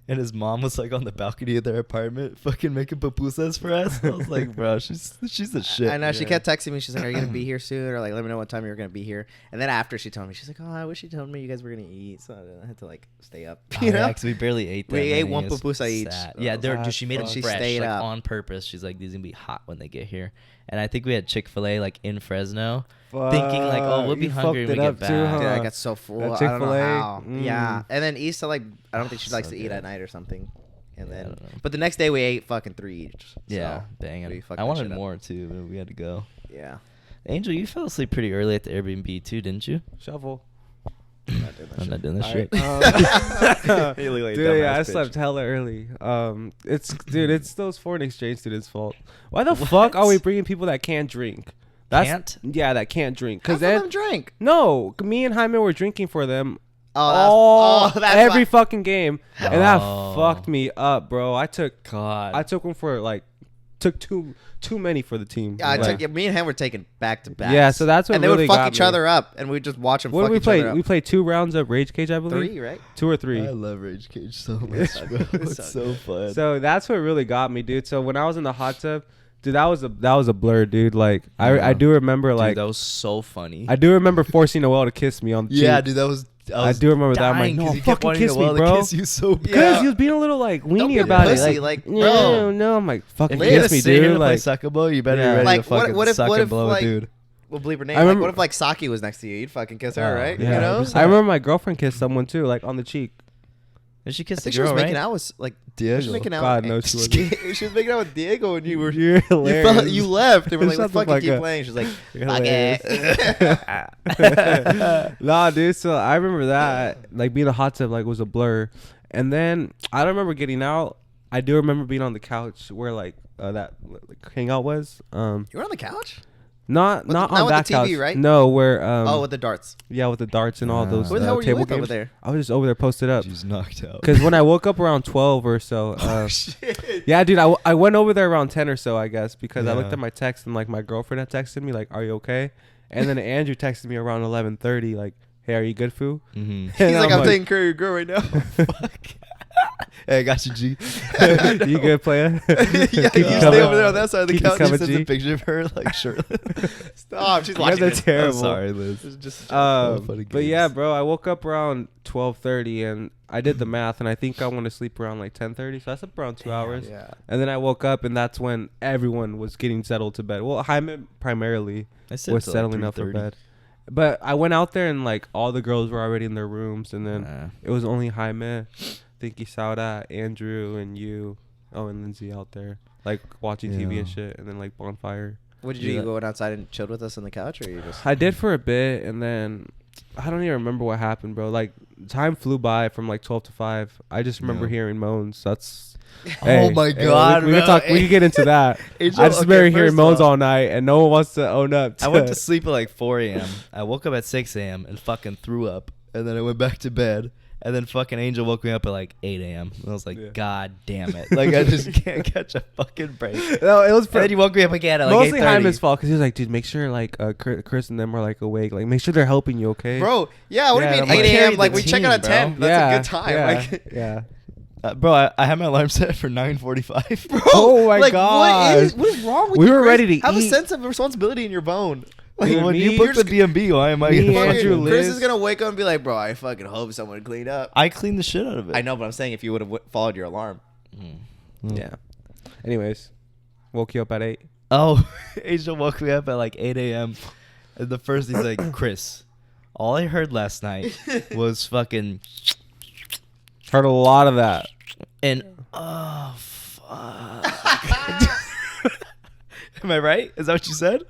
and his mom was like on the balcony of their apartment, fucking making pupusas for us. I was like, bro, she's the shit. I know. She Yeah. kept texting me. She's like, "Are you gonna be here soon?" Or like, "Let me know what time you're gonna be here." And then after she told me, she's like, "Oh, I wish you told me you guys were gonna eat." So I had to like stay up. Oh, You know? yeah, 'cause we barely ate that We ate many. one It was pupusa each. sad. Oh, Yeah, dude, she made them fuck. She fresh, stayed like up. on purpose. She's like, these are gonna be hot when they get here. And I think we had Chick-fil-A like in Fresno, thinking like, oh, we'll be You hungry when fucked we it get up back. too, huh? Dude, I got so full. That I don't know Chick-fil-A? how. Mm. Yeah. And then Issa, like, I don't think she Oh, likes so to eat good. at night or something. And Yeah, I then, don't know. but the next day we ate fucking 3 each. Yeah, So, dang we it. fucked I that wanted shit up. more too, but we had to go. Yeah. Angel, you fell asleep pretty early at the Airbnb too, didn't you? Shovel. I'm not doing that I'm shit. not doing this shit. You look like a Dude, yeah, dumbass I bitch. slept hella early. It's those foreign exchange students' fault. Why the fuck are we bringing people that can't drink? Can't? Yeah, that can't drink. How Cause come then them drink? no, me and Jaime were drinking for them That's every why. fucking game, and that Oh. fucked me up, bro. I took God. them for like took too many for the team. Yeah, I Like, took, me and him were taking back to back. Yeah, so that's what and they really would fuck got each me. other up, and we'd just watch them What fuck did we each play? other up. We played 2 rounds of Rage Cage, I believe. 3, right? 2 or 3. I love Rage Cage so much, bro. It's so fun. So that's what really got me, dude. So when I was in the hot tub, dude, that was a blur, dude. Like Yeah. I do remember Dude, like that was so funny. I do remember forcing Noel to kiss me on the yeah, cheek. dude, that was. I do remember that. I'm like, dying no, 'cause he kept fucking wanting kiss me, Noel to bro. kiss you so bad. Because Yeah. he was being a little like Don't be weenie a about pussy, it. like, no, bro. no. I'm like, fucking If you're kiss gonna me, sit here dude. and play Like, suckable, you better Yeah. be ready Like, to fucking what if- suck what and if, blow, like, dude. We'll bleep her name. I Like, remember- what if like Saki was next to you? You'd fucking kiss her, Oh, right? yeah. You know? 100%. I remember my girlfriend kissed someone too, like on the cheek. And she I kissed the think she was girl, making right? out with like Diego. She was making out. God, no, she wasn't. She was making out with Diego, and you were You're hilarious. you left, and we're like, Shut let's the fucking fuck keep up. playing. She's like, You're fuck hilarious. Nah, dude. So I remember that, like being a hot tub, like was a blur. And then I don't remember getting out. I do remember being on the couch where like that like, hangout was. You were on the couch? Not With not the- on not with that the TV, couch. right? No, where Oh, with the darts. yeah, with the darts and all those Where the hell were you table with games. over there? I was just over there posted up. She's knocked out. Because when I woke up around 12 or so, Shit. yeah, dude, I went over there around 10 or so, I guess, because I looked Yeah. at my text and like my girlfriend had texted me like, "Are you okay?" And then Andrew texted me around 11:30 like, "Hey, are you good, foo?" Mm-hmm. He's like, I'm taking care of your girl right now. Fuck. Hey, I got you, G. You good, player? Yeah, Keep you it stay coming. over there on that side of the Keep it couch. coming, She sends G. a picture of her like shirtless. Stop. She's You watching guys are this. terrible. I'm sorry, Liz. It's just funny But yeah, games. bro, I woke up around 12:30 and I did the math and I think I went to sleep around like 10:30, so I slept around 2 hours. Yeah. And then I woke up and that's when everyone was getting settled to bed. Well, Jaime primarily I said was till, settling up for bed. But I went out there and like all the girls were already in their rooms and then it was only Jaime, Thinky Sauda, Andrew, and you. Oh, and Lindsay out there like watching TV Yeah. and shit, and then like bonfire. What did you do? Yeah. You go outside and chilled with us on the couch, or you just? I did for a bit, and then I don't even remember what happened, bro. Like time flew by from like 12 to 5. I just remember Yeah. hearing moans. That's Oh my God, We can bro. talk. We can get into that. Angel, I just okay, remember hearing first moans off, all night, and no one wants to own up. I went to sleep at like 4 a.m. I woke up at 6 a.m. and fucking threw up. And then I went back to bed. And then fucking Angel woke me up at like 8 a.m. And I was like, Yeah. God damn it. Like, I just can't catch a fucking break. No, it was And then you woke me up again at like mostly 8:30. Jaime's fault because he was like, dude, make sure like Chris and them are like awake. Like, make sure they're helping you, okay? Bro, yeah. What Yeah, do you I'm mean like, 8 carry a.m.? the Like we check team, out at bro. 10. That's a good time. Yeah, Like, yeah. Bro, I had my alarm set for 9:45. bro, Oh my like, God. What is wrong with We you? were Chris? ready to have eat. a sense of responsibility in your bone. Like, Dude, when me- you you're booked the just- B&B, why am I Me, fucking- Andrew, Chris Liz. is gonna wake up and be like, "Bro, I fucking hope someone cleaned up." I cleaned the shit out of it. I know, but I'm saying if you would have followed your alarm. Yeah. Anyways, woke you up at 8. Oh, Angel woke me up at like 8 a.m. And the first he's like, Chris, all I heard last night was fucking Heard a lot of that. and oh fuck. Am I right? Is that what you said?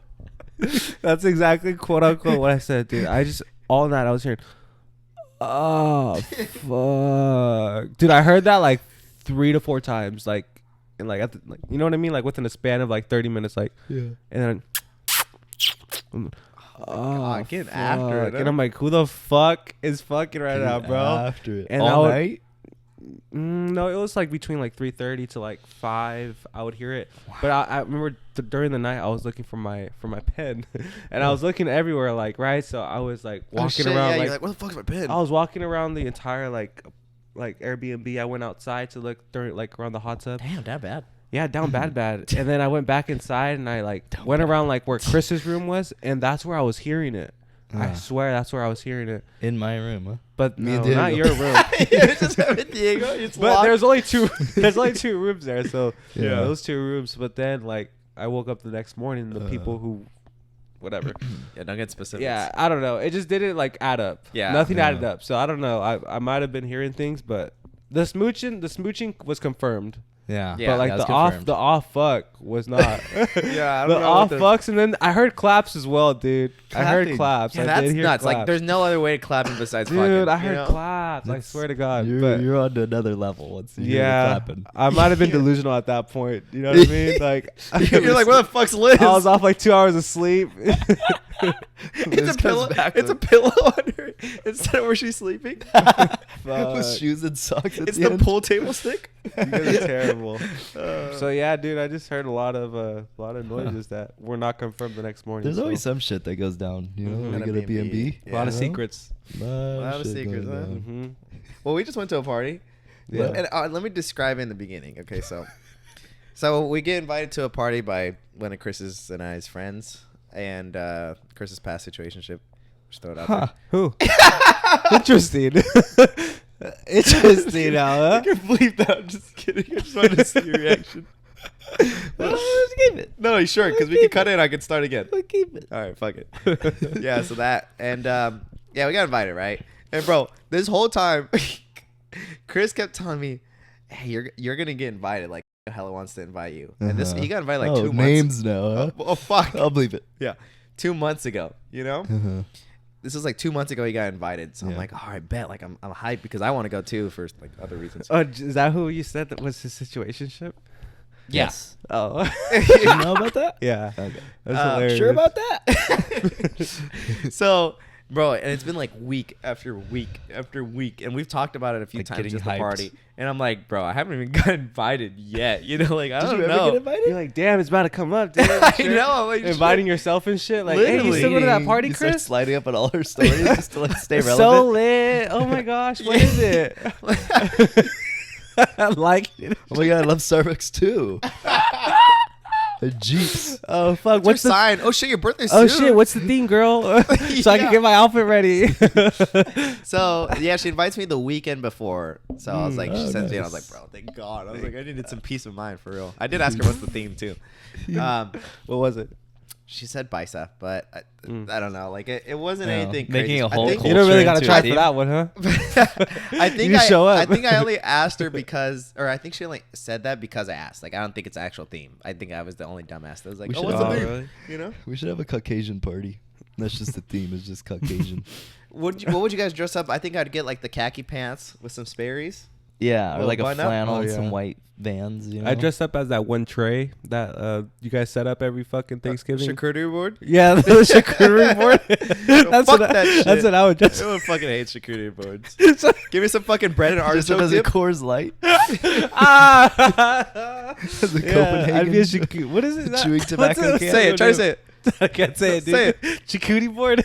That's exactly quote unquote what I said, dude. I just all night I was hearing, oh fuck, dude. I heard that like 3 to 4 times, like, and like, like, you know what I mean, like within a span of like 30 minutes, like, Yeah. and then, God, get after it, fuck. And huh? I'm like, who the fuck is fucking right now, bro? After it. And all I would- night? No, it was like between like 3:30 to like 5. I would hear it, but I remember during the night I was looking for my pen, and I was looking everywhere, like right. So I was like walking around, Yeah, like, you're like, where the fuck's my pen? I was walking around the entire like Airbnb. I went outside to look during like around the hot tub. Damn, that bad. Yeah, down bad. And then I went back inside and I like went around like where Chris's room was, and that's where I was hearing it. I swear that's where I was hearing it. In my room, huh? But Me and no, not Diego. your room. It's just with Diego. It's But locked. there's only two. There's only 2 rooms there, so Yeah. those 2 rooms. But then like I woke up the next morning, the people who, whatever. Yeah, don't get specific. Yeah, I don't know. It just didn't like add up. Yeah. Nothing Yeah. added up. So I don't know. I might have been hearing things, but the smooching was confirmed. Yeah. Yeah, But like that's the off confirmed. the off fuck was not. Yeah, I don't The know off what fucks, and then I heard claps as well, dude. I heard Clapping. claps. Yeah, I that's did hear nuts. claps. Like, there's no other way to clap him besides dude, fucking. I heard you know? claps. I That's- swear to God. You're, but you're on to another level once you hear the yeah, clapping. I might have been delusional at that point. You know what I mean? Like, You're like, where the fuck's Liz? I was off like 2 hours of sleep. It's a pillow. It's a pillow under it instead of where she's sleeping. With shoes and socks at It's the the end. pool table stick. You guys are terrible. So yeah, dude, I just heard a lot of noises that were not confirmed the next morning. There's so. always some shit that goes down, you know, Mhm. when At you a get a B&B. Yeah. a lot of you know? secrets. Lot Lot of shit secrets, going huh? down. Mm-hmm. Well, we just went to a party. Yeah. And let me describe in the beginning. Okay, so we get invited to a party by one of Chris's and I's friends, and Chris's past situationship. Just throw it out Huh. Who? Interesting. Interesting, now, there. huh? I can believe that. I'm just kidding. I just wanted to see your reaction. Let's keep it. No, he's sure, because we can cut it and I can start again. Let's keep it. All right, fuck it. Yeah, so that. And yeah, we got invited, right? And bro, this whole time, Chris kept telling me, hey, you're going to get invited. Like, hella wants to invite you. And this he got invited like 2 months. names now, huh? Oh, fuck. I'll believe it. Yeah. 2 months ago, you know? Uh-huh. This was like 2 months ago he got invited. So I'm Yeah. all right, bet. Like, I'm hyped because I want to go too for like other reasons. Oh, is that who you said that was his situationship? Yes. Oh, You know about that? yeah. Okay. That's hilarious. Sure about that? So, bro, and it's been like week after week after week, and we've talked about it a few Like times getting at the hyped. party. And I'm like, bro, I haven't even got invited yet. You know, like I Did don't you ever know. get invited? You're like, damn, it's about to come up, dude. I Shit. know. I'm like, Inviting shit. yourself and shit. Like, hey, you still go to that party, You start Chris? sliding up on all her stories just to like stay relevant. So lit. Oh my gosh, what is it? I like it. Oh my god, I love Starbucks too. Jeeps. Oh fuck, What's what's your the sign? Oh shit, your birthday's Oh soon. shit, what's the theme, girl? So I Yeah. can get my outfit ready. So yeah, she invites me the weekend before. So I was like, she Oh, sends me, and I was nice. like, bro, thank God. I was like, I needed some peace of mind for real. I did ask her what's the theme too. What was it? She said Bisa, but Mm. I don't know. Like it wasn't Yeah. anything Making crazy. a whole I think, You don't really gotta into try a for theme. that one, huh? I think You show up. I think I only asked her because, or I think she only said that because I asked. Like I don't think it's an actual theme. I think I was the only dumbass that was like, We oh, should- what's the Oh, theme? really? You know? We should have a Caucasian party. That's just the theme. It's just Caucasian. What would you guys dress up? I think I'd get like the khaki pants with some Sperry's. Yeah, or Little like a button up? flannel Oh, and yeah. some white Vans. You know? I dressed up as that one tray that you guys set up every fucking Thanksgiving. Charcuterie board. Yeah, the charcuterie board. That's fuck what that shit. That's what I would dress. Everyone fucking hates charcuterie boards. Give me some fucking bread and Dressed up artichoke as a dip. Coors Light. Ah, The yeah, I'd be a Copenhagen what is it? chewing What's tobacco it? can. Say it. Try to say it. I can't say it, dude. Say it. Charcuterie board.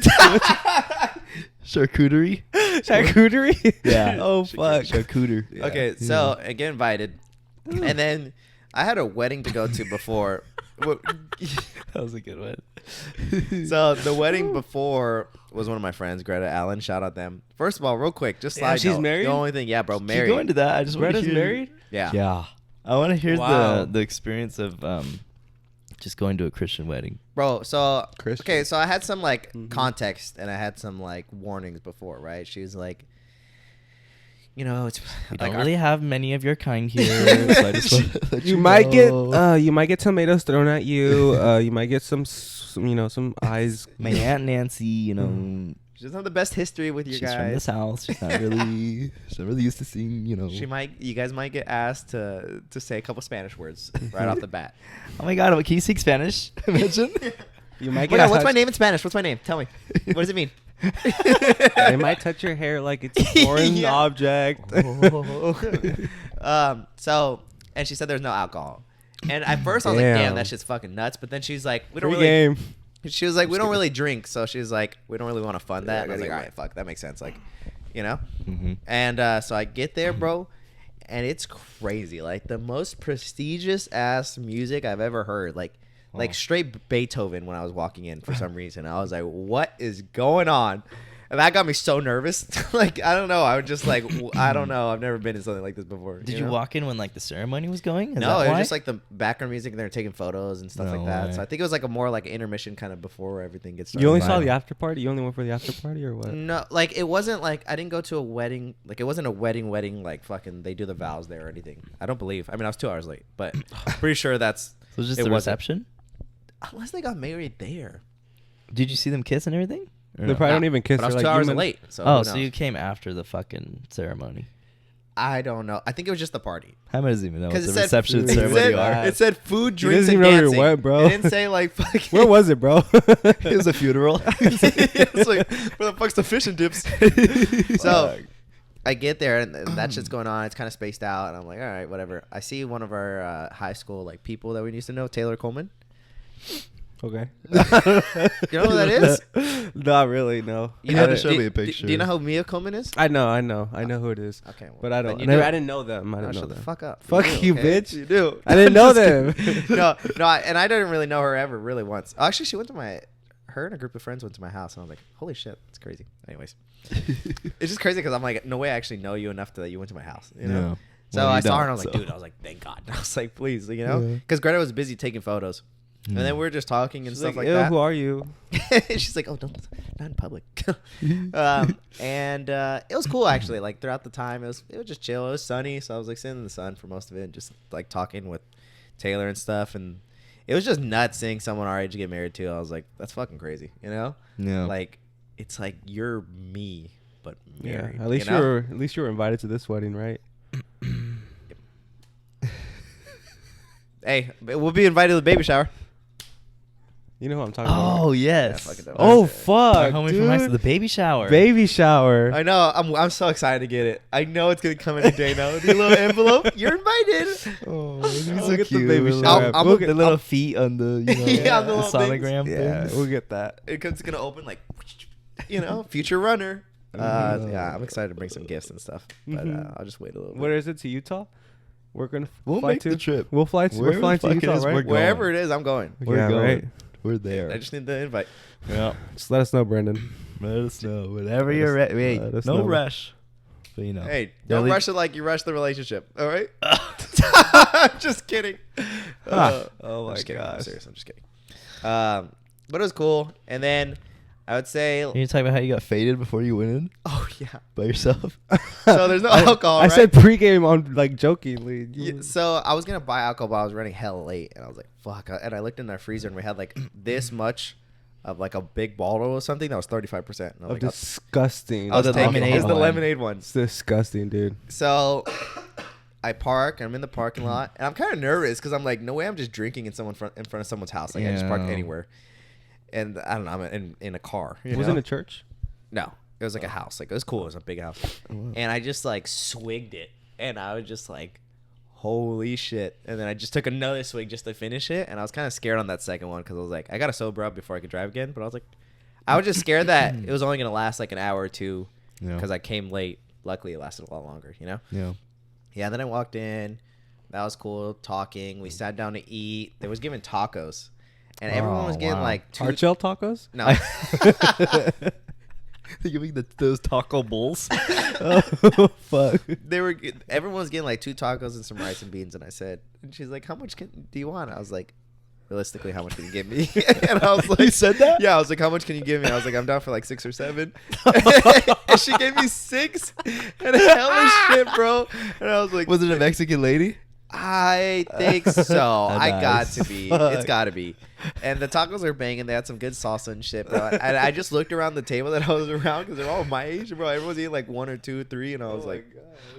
Charcuterie. Charcuterie. Yeah. Oh fuck. Charcuter. Yeah. Okay, so I get invited, and then I had a wedding to go to before. That was a good one. So the wedding before was one of my friends, Greta Allen. Shout out them. First of all, real quick, just Damn, slide she's note, married? The only thing, yeah, bro, Keep married. going to that. I just want to Greta's hear. married? Yeah. Yeah. I want to hear Wow. the experience of just going to a Christian wedding. Bro, so Christian. okay, so I had some like Mhm. context and I had some like warnings before, right? She was like, you know, it's We like don't really have many of your kind here. So I just want to let You might get know. you might get tomatoes thrown at you. You might get some some eyes. my Aunt Nancy, you know, she doesn't have the best history with you she's from this guys. house. She's not really used to seeing, you know. You guys might get asked to say a couple Spanish words right off the bat. Oh my God, can you speak Spanish? Imagine. You might Wait, get. what's my name in Spanish? What's my name? Tell me. What does it mean? They might touch your hair like it's a foreign Yeah. object. So, and she said there's no alcohol. And at first I was like, damn, Damn. that shit's fucking nuts. But then she's like, we don't Free really. game. She was like, we don't really drink. So she's like, we don't really want to fund that. And I was like, all Yeah. right, fuck, that makes sense. Like, you know? Mhm. And so I get there, bro. And it's crazy. Like, the most prestigious ass music I've ever heard. Like straight Beethoven when I was walking in for some reason. I was like, what is going on? And that got me so nervous. Like, I don't know. I was just like, I don't know. I've never been in something like this before. Did you know? walk in when like the ceremony was going? Is No, that it was why? just like the background music and they were taking photos and stuff No like that. way. So I think it was like a more like intermission kind of before everything gets started. You only saw Vinyl. the after party? You only went for the after party or what? No, like it wasn't like I didn't go to a wedding. Like it wasn't a wedding like fucking they do the vows there or anything. I don't believe. I mean, I was 2 hours late, but pretty sure that's So it was just it the wasn't. reception? unless they got married there. Did you see them kiss and everything? Or They no? probably don't even kiss. But I was They're 2 like, hours you meant- late. So Oh, who so knows? you came after the fucking ceremony. I don't know. I think it was just the party. How many does even know what Because the it said, reception food. it, ceremony said, are? it said food, He drinks, doesn't and even know where dancing. you went, bro. It didn't say like fucking. Where was it, bro? It was a funeral. It's like, where the fuck's the fish and dips? So I get there and that shit's going on. It's kind of spaced out, and I'm like, all right, whatever. I see one of our high school like people that we used to know, Taylor Coleman. Okay. You know who that is? Not really, no. You You had know, to show me a picture. Do you know who Mia Coleman is? I know who it is. Okay, well, But I then don't. you Never, do. I didn't know them. I No, didn't know shut the them. fuck up. Fuck do, you, okay? bitch. You do. I didn't know Just them. kidding. no, and I didn't really know her ever really once. Actually, she went to her and a group of friends went to my house, and I was like, holy shit, that's crazy. Anyways, it's just crazy because I'm like, no way I actually know you enough that you went to my house, you know? Yeah. So Well, you I saw her and I don't, was like, so. dude, I was like, thank God. I was like, please, you know? Yeah. Because Greta was busy taking photos. And then we were just talking and She's stuff like "Ew, that. who are you? She's like, oh, not in public. And it was cool actually. Like throughout the time, it was just chill. It was sunny, so I was like sitting in the sun for most of it, and just like talking with Taylor and stuff. And it was just nuts seeing someone our age get married too. I was like, that's fucking crazy, you know? Yeah. Like it's like you're me, but married. Yeah. At least you know? you were invited to this wedding, right? Hey, we'll be invited to the baby shower. You know who I'm talking Oh about. yes. fucking dope. Oh Our fuck, homie from high school, dude. the baby shower. Baby shower. I know. I'm so excited to get it. I know it's gonna come any day now. The little envelope. You're invited. Oh, He's we'll so get cute. the baby With shower. I'll We'll get the get, little feet on the Yeah, the the little sonogram yeah, thing. we'll get that. It's gonna open like, you know, future runner. Yeah, I'm excited to bring some gifts and stuff, but I'll just wait a little bit. Where is it, to Utah? We're gonna We'll fly make to the trip. We'll fly to. We're Wherever flying the to fuck it Utah, is, right? we're going. Wherever it is, I'm going. We're Yeah, going. right. We're there. I just need the invite. Yeah. Just let us know, Brandon. Let us know whenever Let you're us- ready. Wait, let us no know. rush. But you know. Hey, Yeah, don't leave- rush it like you rush the relationship. All right? I'm just kidding. Oh I'm my just kidding. I'm gosh. serious. I'm just kidding. But it was cool. And then I would say, Can you talk about how you got faded before you went in oh yeah. by yourself? So there's no alcohol. I right? said pregame on like jokingly. Yeah, so I was gonna buy alcohol, but I was running hella late, and I was like, "Fuck!" And I looked in our freezer, and we had like this much of like a big bottle or something that was 35%. And I was Of like, disgusting. I was the taking lemonade it's the one. lemonade It's ones. disgusting, dude. So I park. I'm in the parking lot, and I'm kind of nervous because I'm like, no way, I'm just drinking in in front of someone's house. Like I just park Yeah. anywhere, and I don't know. I'm in a car. You Was know? it a church? No, it was like a house. Like it was cool. It was a big house, and I just like swigged it, and I was just like, "Holy shit!" And then I just took another swig just to finish it, and I was kind of scared on that second one because I was like, I gotta sober up before I could drive again. But I was like, I was just scared that it was only gonna last like an hour or two Yeah. because I came late. Luckily, it lasted a lot longer. You know? Yeah. Yeah. Then I walked in. That was cool. Talking. We sat down to eat. They was giving tacos, and everyone Oh, was getting wow. like two. Hard shell tacos? No. They're giving those taco bowls. Oh fuck. Everyone was getting like 2 tacos and some rice and beans, and I said, and she's like, how much do you want? I was like, realistically, how much can you give me? And I was like, You said that? Yeah, I was like, how much can you give me? I was like, I'm down for like 6 or 7. And she gave me 6 and hella shit, bro. And I was like, Was it a Mexican lady? I think so. I got Nice. to be. Fuck. It's got to be. And the tacos are banging. They had some good salsa and shit, bro. And I just looked around the table that I was around because they're all my age, bro. Everyone's eating like 1 or 2 or 3, and I was like,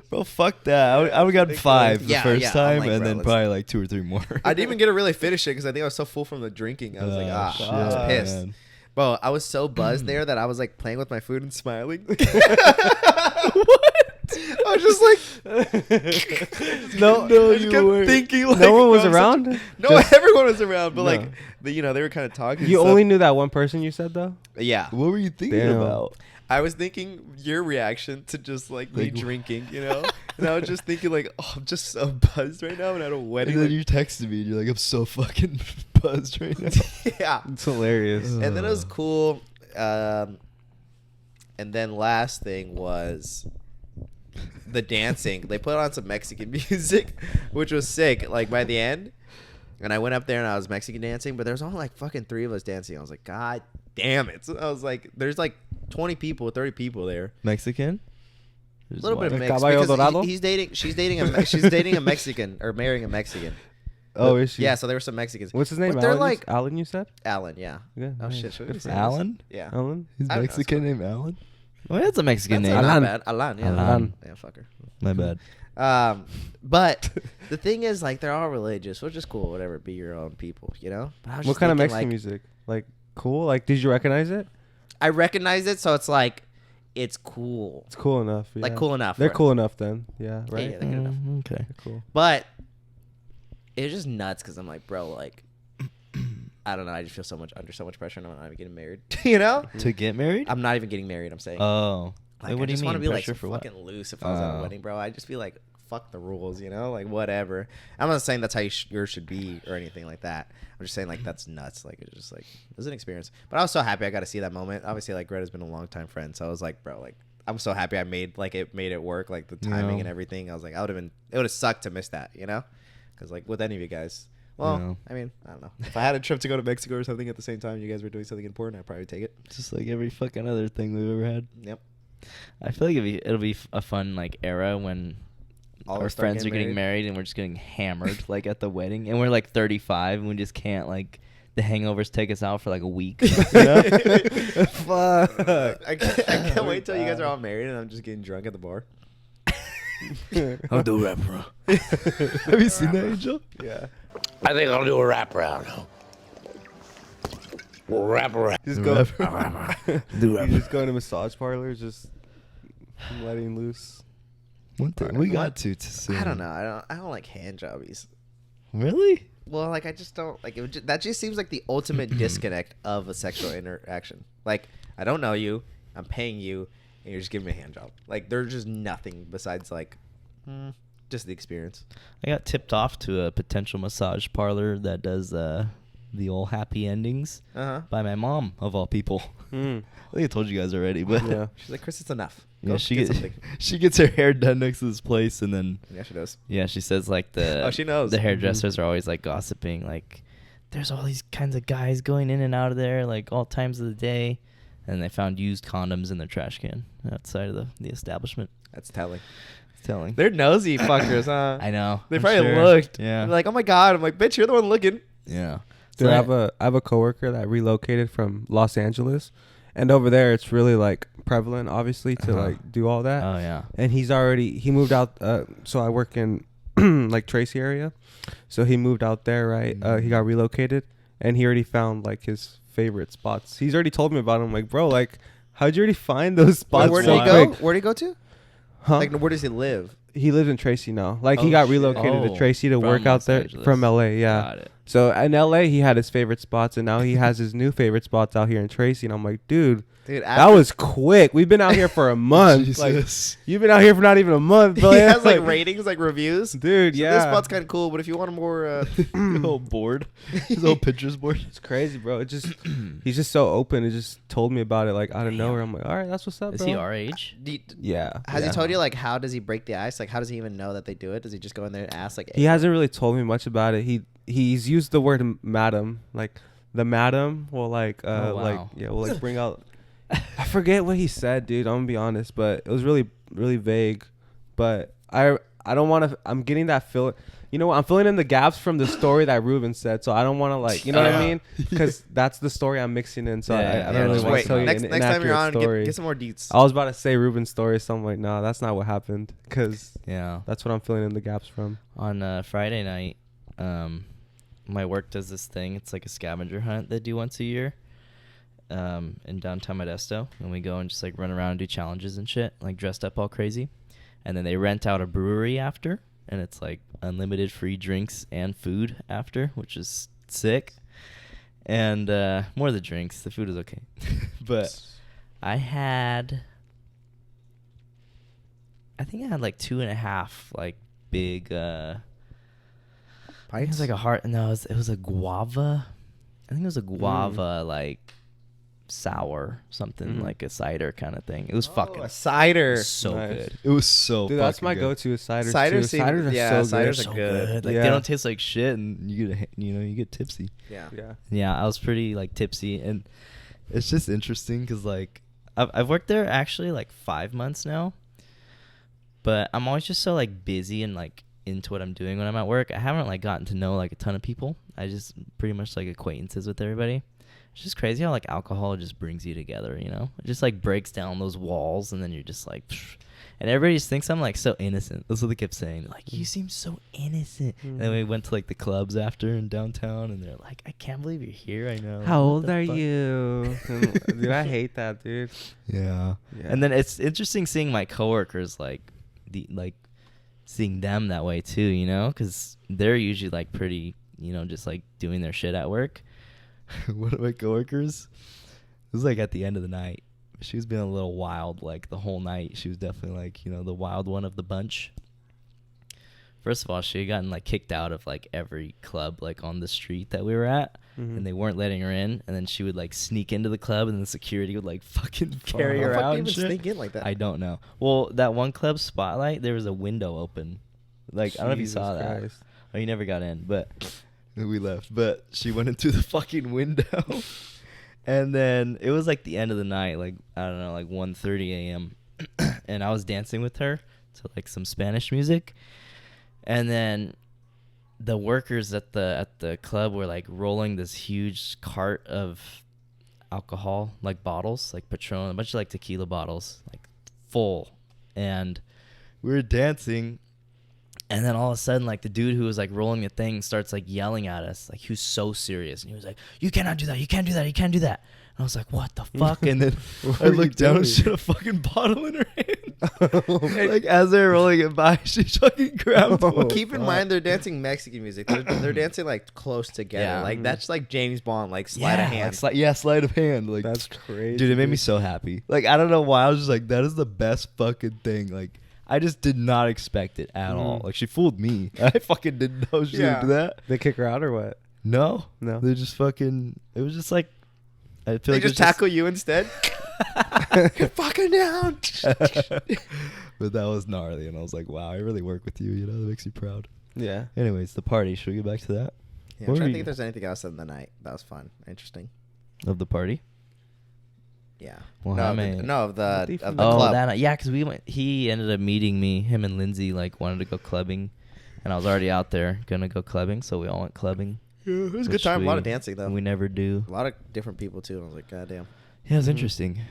Bro, fuck that. I would have gotten 5 the Yeah, first yeah, I'm time, like, and bro, then let's- probably like 2 or 3 more. I didn't even get to really finish it because I think I was so full from the drinking. I was like, Oh, I was shit, pissed. man. Bro, I was so buzzed there that I was like playing with my food and smiling. What? I was just like, No, I just kept thinking. Like, no one was I'm around. no, Just- everyone was around, but No. like, they were kind of talking. You and only stuff. knew that one person. You said though. Yeah. What were you thinking Damn. about? I was thinking your reaction to just like me Like, drinking, you know, and I was just thinking like, oh, I'm just so buzzed right now, and at a wedding. And then like- you texted me and you're like, I'm so fucking buzzed right now. yeah. It's hilarious. And then it was cool. And then last thing was the dancing. They put on some Mexican music, which was sick. Like by the end, and I went up there and I was Mexican dancing, but there was only like fucking 3 of us dancing. I was like, God damn it! So I was like, there's like 20 people, 30 people there. Mexican? A little bit of white. mix Caballo because Dorado? she's dating a Mexican or marrying a Mexican. Oh, is she? Yeah, so there were some Mexicans. What's his name? But they're Alan, like Alan, you said? Alan, yeah. Yeah. Oh nice. shit, should we Good say for this? Alan? Yeah. Alan? He's I don't know, Mexican that's named Alan? Oh, that's a Mexican That's name. not Alan. bad. Alan, yeah. Alan. Yeah, fucker. My bad. But the thing is, like, they're all religious, which is cool. Whatever, be your own people, you know. But I was What just kind of thinking, Mexican like, music? Like cool? Like did you recognize it? I recognize it, so it's like, it's cool, It's cool enough. Yeah. like cool enough. They're for it. cool enough then. Yeah. Yeah, Right. yeah, they're good enough. Okay. They're cool. But it was just nuts because I'm like, bro, like, I don't know. I just feel under so much pressure, and I'm not even getting married. You know, To get married? I'm not even getting married. I'm saying, Oh. like, Wait, what I do you just mean? want to be like Pressure so for what? fucking loose. If I was at a Oh. wedding, bro, I'd just be like, fuck the rules, you know, like whatever. I'm not saying that's how yours should be or anything like that. I'm just saying like that's nuts. Like it's just like it was an experience. But I was so happy I got to see that moment. Obviously, like Greta's been a long time friend, so I was like, bro, like I'm so happy I made it work, like the timing Yeah. and everything. I was like, it would have sucked to miss that, you know, because like with any of you guys. Well, Yeah. I mean, I don't know. If I had a trip to go to Mexico or something at the same time, you guys were doing something important, I'd probably take it. Just like every fucking other thing we've ever had. Yep. I feel like it'll be a fun like era when All of our us start friends are getting married and we're just getting hammered like at the wedding, and we're like 35 and we just can't, like, the hangovers take us out for like a week. You know? Fuck. I can't wait till you guys are all married and I'm just getting drunk at the bar. I'll do rap, bro. Have you seen that, Angel? Yeah. I think I'll do a wrap around. We'll wrap around. Just go. Do You just go into massage parlors, just letting loose. One thing we got to soon. I don't know. I don't like hand jobbies. Really? Well, like I just don't like it. That just seems like the ultimate disconnect of a sexual interaction. Like I don't know you, I'm paying you, and you're just giving me a hand job. Like there's just nothing besides like, just the experience. I got tipped off to a potential massage parlor that does the old happy endings by my mom, of all people. Mm. I think I told you guys already, but Yeah. She's like, Chris, it's enough. yeah, Go she get gets something. she gets her hair done next to this place, and then Yeah, she does. yeah, she says like the Oh, she knows. the hairdressers are always like gossiping, like there's all these kinds of guys going in and out of there like all times of the day, and they found used condoms in their trash can outside of the establishment. That's telling. It's telling. They're nosy fuckers, huh? I know. They I'm probably sure. looked. Yeah. They're like, oh my god. I'm like, bitch, you're the one looking. Yeah. Dude, So I have a coworker that relocated from Los Angeles, and over there it's really like prevalent, obviously, to Uh-huh. like do all that. Oh yeah. And he moved out. So I work in like Tracy area, so he moved out there, right? He got relocated, and he already found like his favorite spots. He's already told me about them. Like, bro, like, how'd you already find those spots? Where did so he go? quick? Where did he go to? Huh? Like, where does he live? He lives in Tracy now. Like, he Oh, got shit. relocated to Oh, Tracy to from work out Los there Angeles. from LA. Yeah. Got it. So in LA, he had his favorite spots, and now he has his new favorite spots out here in Tracy. And I'm like, dude, Dude, that was quick. We've been out here for a month. Like, Jesus. you've been out here for not even a month, he bro. has like ratings, like reviews. Dude, So yeah. this spot's kind of cool, but if you want a more, His whole board. His whole pictures board. It's crazy, bro. It just he's just so open. It just told me about it like out of nowhere. I'm like, all right, that's what's up, Is bro. he our age? Yeah. has yeah. he told you like how does he break the ice? Like how does he even know that they do it? Does he just go in there and ask like? He hasn't really told me much about it. He's used the word madam, like the madam will like Oh, wow. like yeah, will like bring out. I forget what he said, dude. I'm gonna be honest, but it was really really vague. But I don't want to. I'm getting that feel. You know what? I'm filling in the gaps from the story that Ruben said, so I don't want to like, you know what I mean? Because that's the story I'm mixing in. So Yeah, I yeah, don't really just want wait, to tell you next an next time you're inaccurate on, story. get some more deets. I was about to say Ruben's story, so I'm like, no, that's not what happened. Because Yeah. that's what I'm filling in the gaps from. On Friday night, my work does this thing. It's like a scavenger hunt they do once a year. in downtown Modesto, and we go and just like run around and do challenges and shit, like dressed up all crazy. And then they rent out a brewery after, and it's like unlimited free drinks and food after, which is sick. And more the drinks. The food is okay. But I think I had like 2.5 like big I think it was like a heart. No, it was a guava. I think it was a guava like sour something, like a cider kind of thing. It was fucking a cider. so Nice. good. It was so Dude, fucking that's my good. go-to is ciders. Ciders too. seem- Ciders are yeah, so ciders good. are So good. Like Yeah. they don't taste like shit, and you get tipsy. Yeah. Yeah. Yeah, I was pretty like tipsy, and it's just interesting because like I've worked there actually like 5 months now, but I'm always just so like busy and like into what I'm doing when I'm at work. I haven't like gotten to know like a ton of people. I just pretty much like acquaintances with everybody. It's just crazy how like alcohol just brings you together, you know? It just like breaks down those walls, and then you're just like, psh. And everybody just thinks I'm like so innocent. That's what they kept saying. They're like, you seem so innocent. And then we went to like the clubs after in downtown, and they're like, I can't believe you're here. I know. How What old the are fuck?" you? Dude, I hate that, dude. Yeah. Yeah. And then it's interesting seeing my coworkers seeing them that way too, you know, because they're usually like pretty, you know, just like doing their shit at work. One of my coworkers, it was like at the end of the night. She was being a little wild like the whole night. She was definitely like, you know, the wild one of the bunch. First of all, she had gotten like kicked out of like every club like on the street that we were at, and they weren't letting her in. And then she would like sneak into the club, and the security would like fucking carry How her the fuck out do you and even shit. sneak in like that? I don't know. Well, that one club Spotlight, there was a window open. Like, I don't know if you Jesus saw that. Christ. Oh, you never got in, but we left. But she went into the fucking window. And then it was like the end of the night, like, I don't know, like 1:30 a.m. And I was dancing with her to like some Spanish music. And then the workers at the club were like rolling this huge cart of alcohol, like bottles, like Patron, a bunch of like tequila bottles, like full. And we were dancing, and then all of a sudden, like the dude who was like rolling the thing starts like yelling at us, like he was so serious, and he was like, "You cannot do that! You can't do that! You can't do that!" And I was like, "What the fuck?" And then I looked down and she had a fucking bottle in her hand. Like as they're rolling it by, she fucking grabbed one. Keep in mind they're dancing Mexican music. They're dancing like close together. Yeah. Like that's like James Bond, like sleight of hand. Like, sleight of hand. Like That's crazy. dude, it made me so happy. Like I don't know why, I was just like, that is the best fucking thing. Like I just did not expect it at all. Like she fooled me. I fucking didn't know she would do that. They kick her out or what? No, No. They just fucking. It was just like. I feel They like just tackle you instead. Get fucking down. But that was gnarly, and I was like, wow, I really work with you. You know, that makes you proud. Yeah. Anyways, the party. Should we get back to that? Yeah, What I'm trying were to you- think if there's anything else in the night that was fun, interesting. Of the party? Yeah. Well, no, how of the, many- no, of the Oh, club. that night. Yeah, because we went. He ended up meeting me. Him and Lindsay like wanted to go clubbing, and I was already out there gonna go clubbing, so we all went clubbing. Yeah, it was a good which time. A lot of we- dancing though. We never do. A lot of different people too. And I was like, God damn. Yeah, it was interesting. So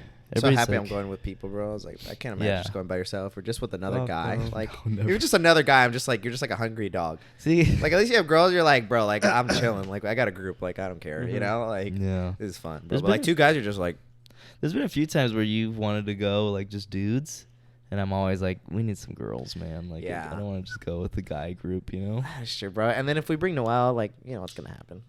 Everybody's happy I'm like- going with people, bro. I was like, I can't imagine Yeah. just going by yourself or just with another Oh, guy. no. Like, No, never. you're just another guy. I'm just like, you're just like a hungry dog. See, Like, at least you have girls. You're like, bro, like I'm chilling. Like, I got a group. Like, I don't care. You Mhm. know, like, yeah. this is fun. Bro. There's But like been- two guys, you're just like, There's been a few times where you've wanted to go like just dudes, and I'm always like, we need some girls, man. Like, Yeah. I don't want to just go with the guy group, you know. sure, bro. And then if we bring Noel, like, you know what's gonna happen.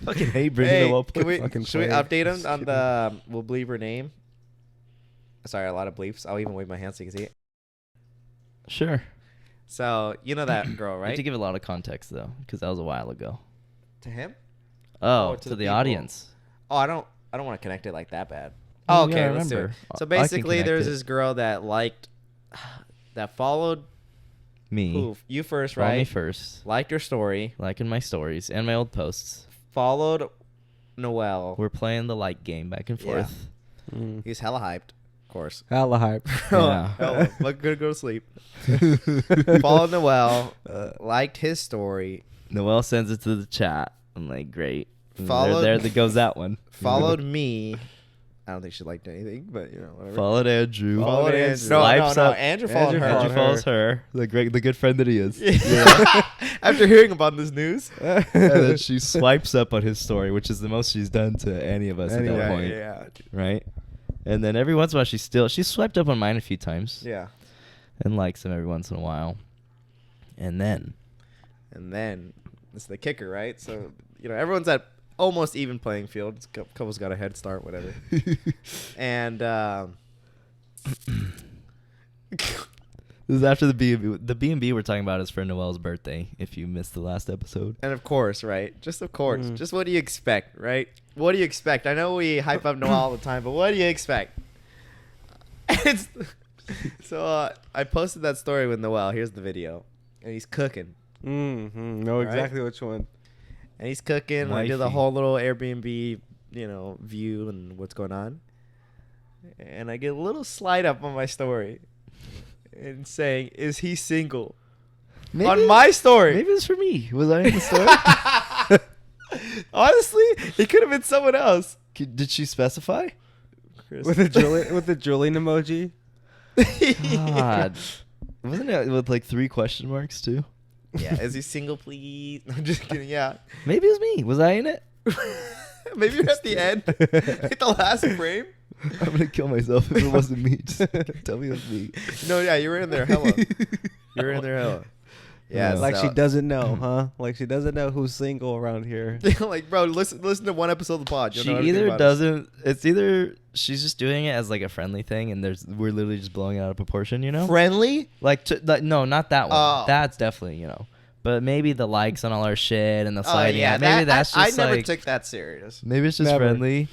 Fucking hate bringing Hey, them up. can we, fucking should we player. update him Just on kidding. the? We'll bleep her name. Sorry, a lot of bleeps. I'll even wave my hand so you can see it. Sure. So you know that girl, You have right? to give a lot of context though, because that was a while ago. To him? Oh, Oh, to to the the people. audience. Oh, I don't want to connect it like that bad. Oh, Oh, okay, yeah, let's do it. remember. So I can basically, connect there's it. this girl that liked, that followed Me. who, you first, Follow right? me first. Liked your story, Liking my stories and my old posts. followed Noel. We're playing the like game back and Yeah. forth. He's hella hyped, of course. Hella hype. Yeah. Hella, but gonna go to sleep. Followed Noel, liked his story, Noel sends it to the chat. I'm like, great. And Followed- there goes that one. followed me, I don't think she liked anything, but whatever. Followed Andrew. Followed Andrew. Swipes No. up. Andrew followed her. Andrew follows her. The good friend that he is. Yeah. After hearing about this news. And then she swipes up on his story, which is the most she's done to any of us at that point. Yeah. Right? And then every once in a while she swiped up on mine a few times. Yeah. And likes him every once in a while. And then it's the kicker, right? So, everyone's at almost even playing field. Couple's got a head start, whatever. And this is after the B&B. The B&B we're talking about is for Noelle's birthday, if you missed the last episode. And of course, right? Just of course. Just what do you expect, right? What do you expect? I know we hype up Noelle all the time, but what do you expect? So I posted that story with Noelle. Here's the video. And he's cooking. Know exactly which one. And he's cooking. And I do the Wifey. whole little Airbnb, view and what's going on. And I get a little slide up on my story and saying, "Is he single?" On my story. Maybe it's for me. Was I in the story? Honestly, it could have been someone else. Did she specify? Chris. With the drooling emoji. God. Wasn't it with like 3 question marks too? Yeah, is he single, please? I'm just kidding. Yeah. Maybe it was me. Was I in it? Maybe you're at the end. Like the last frame. I'm going to kill myself if it wasn't me. Just tell me it was me. No, yeah, you were in there hella. You were in there hella. Yeah, Like so- she doesn't know, huh? Like she doesn't know who's single around here. Like, bro, listen to one episode of the pod. You'll She know everything either about us. doesn't. It's either she's just doing it as like a friendly thing, and we're literally just blowing it out of proportion, Friendly? Like, no, not that one. Oh. That's definitely, But maybe the likes on all our shit and the sliding. yeah, maybe that's I just never like, took that serious. maybe it's just Never. friendly.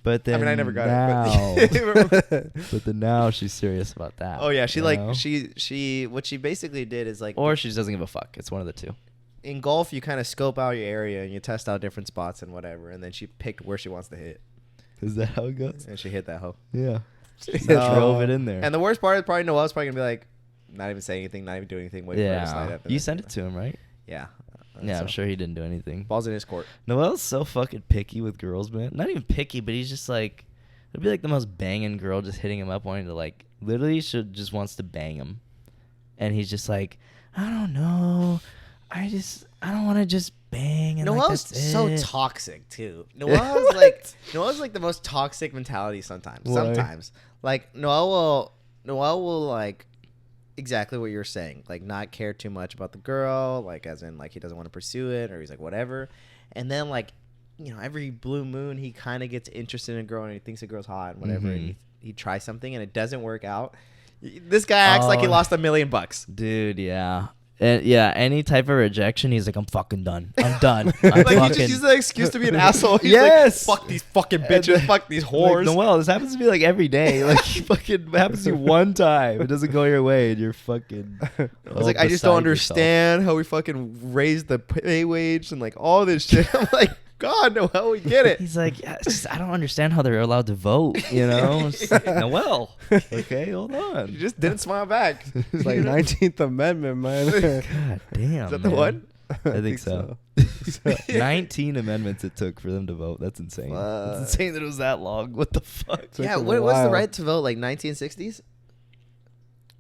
But then I mean, I never got now, it. But but then now she's serious about that. oh yeah, she you like know? she what she basically did is like, or she just doesn't give a fuck. It's one of the two. in golf you kind of scope out your area and you test out different spots and whatever, and then she picked where she wants to hit, Is that how it goes? and she hit that hoe. Yeah. Just No. drove it in there. And the worst part is probably Noelle's probably gonna be like, not even saying anything, not even doing anything, waiting for her to slide yeah. up. and You then- sent it to him, right? Yeah. Yeah, I'm So, sure he didn't do anything. Balls in his court. Noel's so fucking picky with girls, man. Not even picky, but he's just like, it'd be like the most banging girl just hitting him up, wanting to like, literally just wants to bang him. And he's just like, I don't know. I don't want to just bang. And Noelle's like, that's so it. toxic too. Noelle's like the most toxic mentality sometimes. Why? Sometimes. Like Noelle will like exactly what you're saying. Like not care too much about the girl, like as in like he doesn't want to pursue it, or he's like whatever. And then like, every blue moon he kind of gets interested in a girl and he thinks the girl's hot and whatever, and Mhm. he tries something and it doesn't work out. This guy acts like he Oh. lost $1 million. Dude, yeah. And yeah, any type of rejection, he's like, I'm fucking done. I'm done. Like he fucking just uses that excuse to be an asshole. He's Yes. like, fuck these fucking And bitches, then- fuck these Like, whores. Noel, this happens to me like every day. Like, fucking happens to you one time. It doesn't go your way, and you're fucking. I was like, I just don't understand how we fucking raised the pay wage and like all this shit. I'm like, God, Noel, we get it. He's like, yeah, it's just, I don't understand how they're allowed to vote. It's just like, Noel, okay, hold on. You just didn't smile back. It's like 19th Amendment, man. God damn. Is that the man. one? I think so. 19 amendments it took for them to vote. That's insane. Fuck. It's insane that it was that long. What the fuck? Took Yeah, them a what was the while. right to vote? Like 1960s?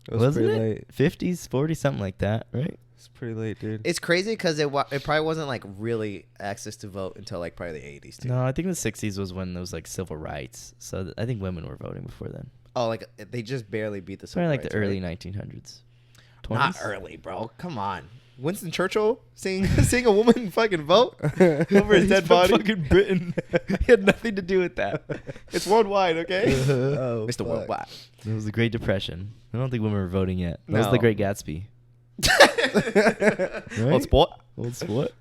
It was Wasn't pretty it? late. 50s, 40s, something like that, right? It's pretty late, dude. It's crazy because it probably wasn't like really access to vote until like probably the 80s too. No, I think the 60s was when there was like civil rights. So I think women were voting before then. Oh, like they just barely beat the civil Probably like the rights, early right? 1900s. Not 20s? early, bro. Come on. Winston Churchill seeing a woman fucking vote over his He's dead from body. fucking Britain. He had nothing to do with that. It's worldwide, okay? Oh, Mr. Worldwide. It was the Great Depression. I don't think women were voting yet. That was No. the Great Gatsby. Right? Old sport. Old sport.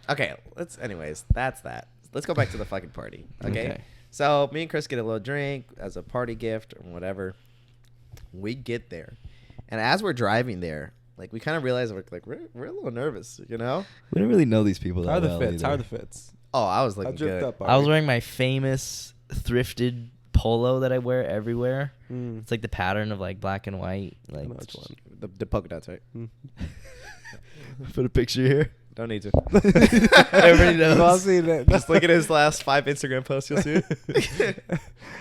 Okay, anyways, that's that. Let's go back to the fucking party. Okay? Okay. So me and Chris get a little drink as a party gift or whatever. We get there. And as we're driving there, like we kind of realize we're a little nervous, you know? We don't really know these people that How are the well fits? How either. are the fits? Oh, I was How looking dripped good. up are I was we? wearing my famous thrifted polo that I wear everywhere. Mm. It's like the pattern of like black and white. I Like know which one. The polka dots, right? Mm. put a picture here. Don't need to. Everybody knows. We've all seen it. Just look at his last 5 Instagram posts. You'll see it.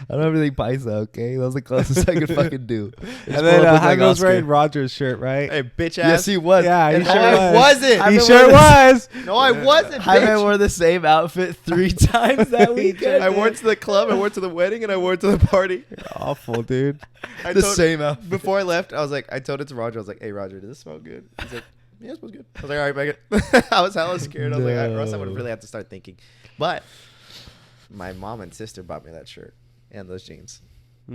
I don't have anything paisa, okay? That was the closest I could fucking do. And then Jaime was wearing Roger's shirt, right? Hey, bitch ass. Yes, he was. Yeah, he And sure no, I was. wasn't. I He remember sure this- was. No, I wasn't. Jaime Bitch. wore the same outfit 3 times that weekend. I wore it to the club, I wore it to the wedding, and I wore it to the party. Awful, dude. I the told- same outfit. Before I left, I told it to Roger. I was like, "Hey, Roger, does this smell good?" He's like, "Yeah, it smells good." I was like, "All right, make it." I was hella scared. I was like, "Or else I would really have to start thinking." But my mom and sister bought me that shirt and those jeans. He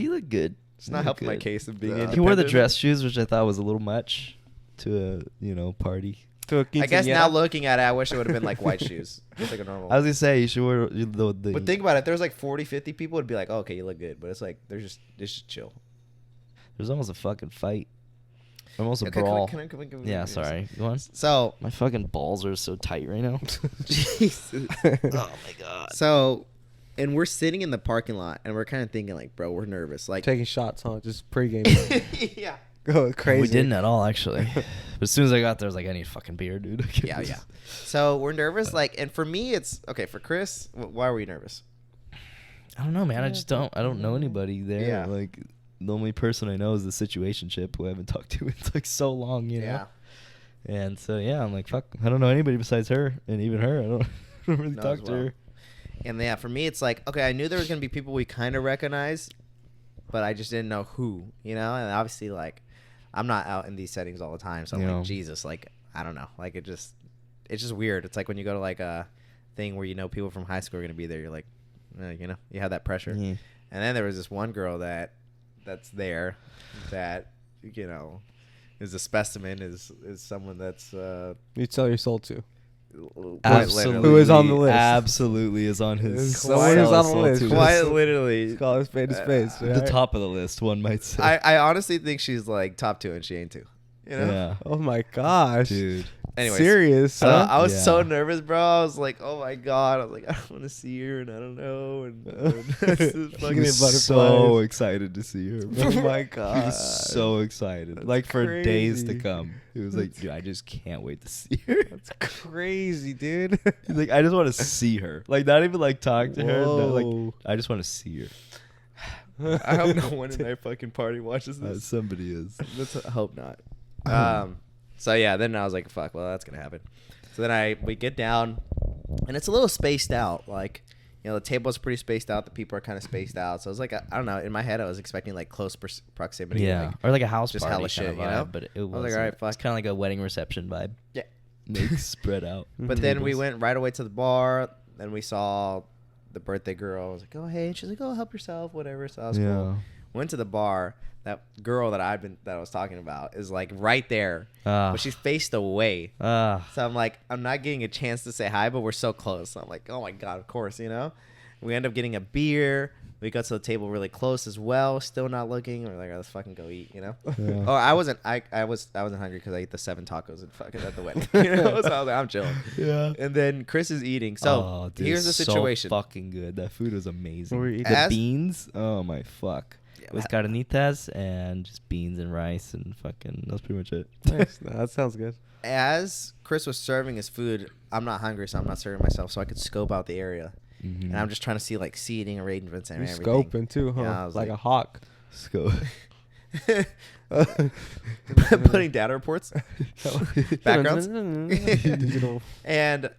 looked good. It's not helping my case of being independent. He wore the dress shoes, which I thought was a little much to a party. To a I guess now quinceañera. looking at it, I wish it would have been like white shoes, just like a normal. I was gonna say you should wear the. But think about it. There's like 40, 50 people. It'd be like, oh, okay, you look good. But it's like it's just chill. There's almost a fucking fight. Almost a Okay, brawl. can I- Yeah, sorry. Go on. So My fucking balls are so tight right now. Jesus. Oh my god. So, and we're sitting in the parking lot, and we're kind of thinking like, bro, we're nervous. Like, Taking shots, huh? Just pregame. yeah. Go crazy. We didn't at all, actually. But as soon as I got there, I was like, I need fucking beer, dude. Yeah. So we're nervous. Like, and for me, it's okay. For Chris, why were you nervous? I don't know, man. I don't know anybody there. Yeah. Like, the only person I know is the situationship who I haven't talked to in like so long, you know? Yeah. And so, yeah, I'm like, fuck. I don't know anybody besides her. And even her, I don't really No, talk as to well. her. And yeah, for me, it's like, okay, I knew there was gonna be people we kind of recognize, but I just didn't know who, you know. And obviously, like, I'm not out in these settings all the time, so I'm Yeah. like, Jesus, like, I don't know, like, it's just weird. It's like when you go to like a thing where you know people from high school are gonna be there, you're like, you know, you have that pressure. Yeah. And then there was this one girl that's there, that you know, is a specimen, is someone that's You sell your soul to. quite literally, Who is on the list? Absolutely is on his. Someone who's on the list. quite literally. Call his face to face. The top of the list, one might say. I honestly think she's like top 2 and she ain't 2. You know? Yeah. Oh my gosh. Dude. Anyways, Serious, so huh? I was so Yeah. nervous, bro. I was like, oh my god. I was like, I don't want to see her and I don't know. And it's just He fucking was butterflies. so excited to see her. bro. Oh my He god. was so excited. That's like for days to crazy. come. He was like, dude, I just can't wait to see her. That's crazy, dude. He's like, I just want to see her. Like, not even like talk to her. No, like, Whoa. I just want to see her. I hope no one in our fucking party watches this. Somebody is. I hope not. So yeah, then I was like, fuck, well, that's gonna happen. So then we get down, and it's a little spaced out. Like, you know, the table's pretty spaced out. The people are kind of spaced out. So I was like, I don't know. In my head, I was expecting like close proximity. Yeah. Like, or like a house just party hella kind shit, of you vibe, know? but it was like, was all right, fuck. It's kind of like a wedding reception vibe. Yeah. Like spread out. But then we tables. went right away to the bar. Then we saw the birthday girl. I was like, oh, hey. And she's like, oh, help yourself, whatever. So I was cool. Went to the bar. That girl that I was talking about is like right there, but she's faced away. So I'm like, I'm not getting a chance to say hi, but we're so close. So I'm like, oh my god, of course, you know. We end up getting a beer. We got to the table really close as well. Still not looking. We're like, let's fucking go eat, you know. Yeah. Oh, I wasn't hungry because I ate the 7 tacos and fucking at the wedding. You know, so I was like, I'm chilling. Yeah. And then Chris is eating. So dude, here's the so situation. fucking good. That food was amazing. What were you The eating? beans. Oh my fuck. It was carnitas and just beans and rice and fucking. That's pretty much it. Nice. No, that sounds good. As Chris was serving his food, I'm not hungry, so I'm not serving myself, so I could scope out the area. Mm-hmm. And I'm just trying to see like seating arrangements and You're everything. scoping too, huh? Yeah, I was like like- a hawk. Scope. Putting data reports, backgrounds, Digital. and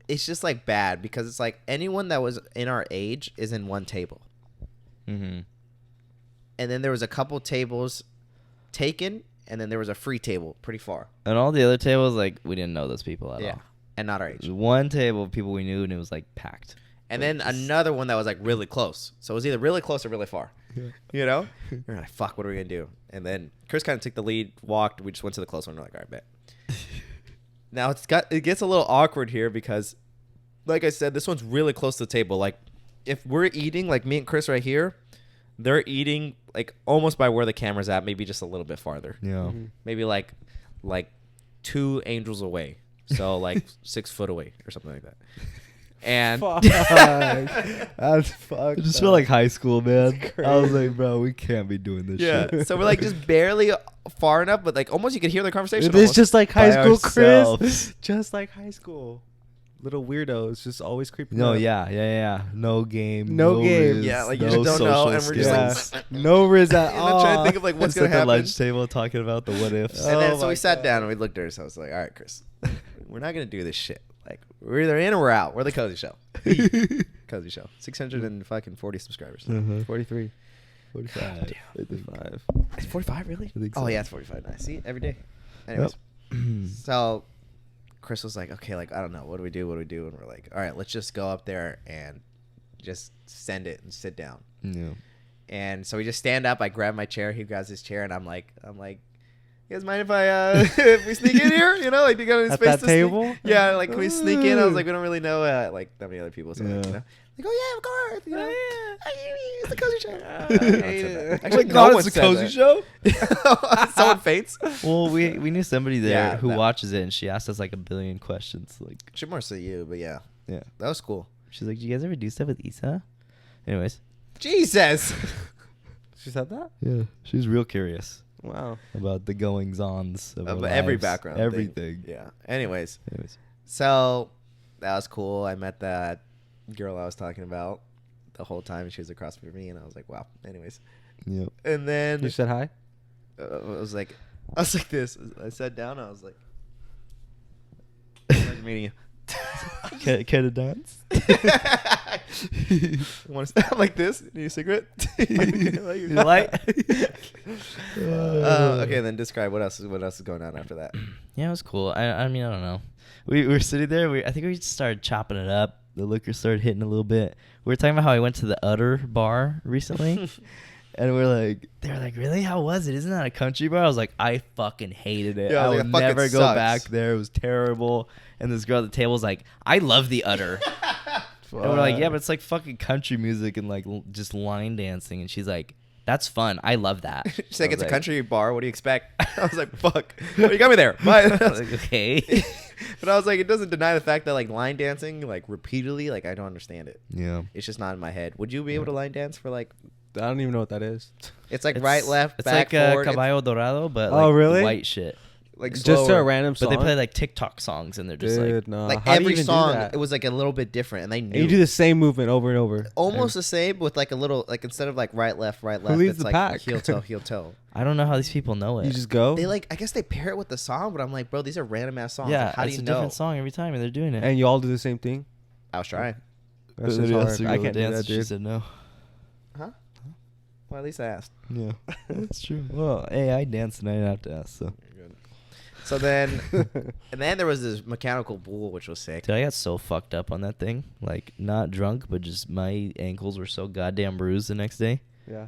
it's just like bad because it's like anyone that was in our age is in one table, Mm-hmm. and then there was a couple tables taken, and then there was a free table pretty far. And all the other tables, like, we didn't know those people at all. And not our It age. was one table of people we knew, and it was like packed. And then another one that was like really close. So it was either really close or really far. You know? We're like, fuck, what are we going to do? And then Chris kind of took the lead, walked. We just went to the close one. We're like, all right, bet. Now it gets a little awkward here because, like I said, this one's really close to the table. Like, if we're eating, like me and Chris right here, they're eating like almost by where the camera's at, maybe just a little bit farther. Yeah. Maybe like 2 angels away. So like 6 foot away or something like that. And Fuck. That's fucked. It just felt like high school, man. That's I was crazy. like, bro, we can't be doing this Yeah. shit. So we're like just barely far enough, but like almost you could hear the conversation. It is almost. just like high By school, ourselves. Chris. Just like high school. Little weirdos just always creeping No, up. yeah. No game. No game. Riz, Yeah, like, you no just don't know, social and we're just like, skills. No riz at And all. I'm trying to think of like what's Sit gonna at the happen. lunch table talking about the what ifs. And then Oh so we my sat God. down and we looked at ourselves like, all right, Chris, we're not gonna do this shit. Like we're either in or we're out. We're the Cozy Show. Cozy Show. 640 subscribers. 43. 45. 55. It's 45 really? I think Oh so. yeah, it's 45 now. See, every day. Anyways, so Chris was like, okay, like I don't know, what do we do? And we're like, all right, let's just go up there and just send it and sit down. Yeah. And so we just stand up. I grab my chair. He grabs his chair, and I'm like, you guys mind if I if we sneak in here? You know, like you got any At space that to sneak? table? Yeah, like can we sneak in? I was like, we don't really know like that many other people, so like, Yeah. you know, like oh yeah, of course, you know, it's the Cozy Show. Oh Actually, my no God, one it's a said Cozy that. Show? Someone faints. Well, we knew somebody there Yeah, who that- watches it, and she asked us like a billion questions. Like, Should more say you, but yeah, yeah. that was cool. She's like, "Do you guys ever do stuff with Issa?" Anyways, Jesus. She said that? yeah, she's real curious Wow. about the goings ons of Of our every lives, background, thing. everything. Yeah. Anyways, Anyways, so that was cool. I met that girl I was talking about the whole time. She was across from me, and I was like, wow. Anyways, yeah. and then You said hi? I was like this. I sat down. I was like, nice meeting you. Care to dance? You want to stop like this? Need a cigarette? You like? Okay, then describe what else is going on after that. Yeah, it was cool. I mean, I don't know. We were sitting there. I think we just started chopping it up. The liquor started hitting a little bit. We were talking about how I went to the Udder bar recently. And they were like, really? How was it? Isn't that a country bar? I was like, I fucking hated it. Yeah, I like, would it fucking never go sucks. back there. It was terrible. And this girl at the table was like, I love the Udder. And we're like, yeah, but it's like fucking country music and like just line dancing. And she's like, that's fun. I love that. She's like, I was it's a country bar. What do you expect? I was like, fuck. Well, you got me there. Bye. I was like, okay. But I was like, it doesn't deny the fact that like line dancing like repeatedly, like I don't understand it. Yeah. It's just not in my head. Would you be able to line dance for like? I don't even know what that is. It's like right, left, It's back, like forward. Caballo Dorado, but Oh, like really? the white shit. like Just to a slower. random But song. they play like TikTok songs, and they're just Dude, like, no. Like How do you every even do song, that? it was like a little bit different, and they knew. And you do the same movement over and over. almost the same with like a little like instead of like right, left, leads it's the like pack? heel toe, heel toe. I don't know how these people know it. You just go. They like I guess they pair it with the song, but I'm like, bro, these are random ass songs. yeah, Like, how do it's you a know? different song every time, and they're doing it. and you all do the same thing. I was trying. That's But just then hard. asked her to I go can't do dance, that, and She dude. said no. Huh? Well, at least I asked. Yeah, that's true. Well, hey, I danced and I didn't have to ask. So, So then, and then there was this mechanical bull, which was sick. dude, I got so fucked up on that thing. Like, not drunk, but just my ankles were so goddamn bruised the next day. Yeah.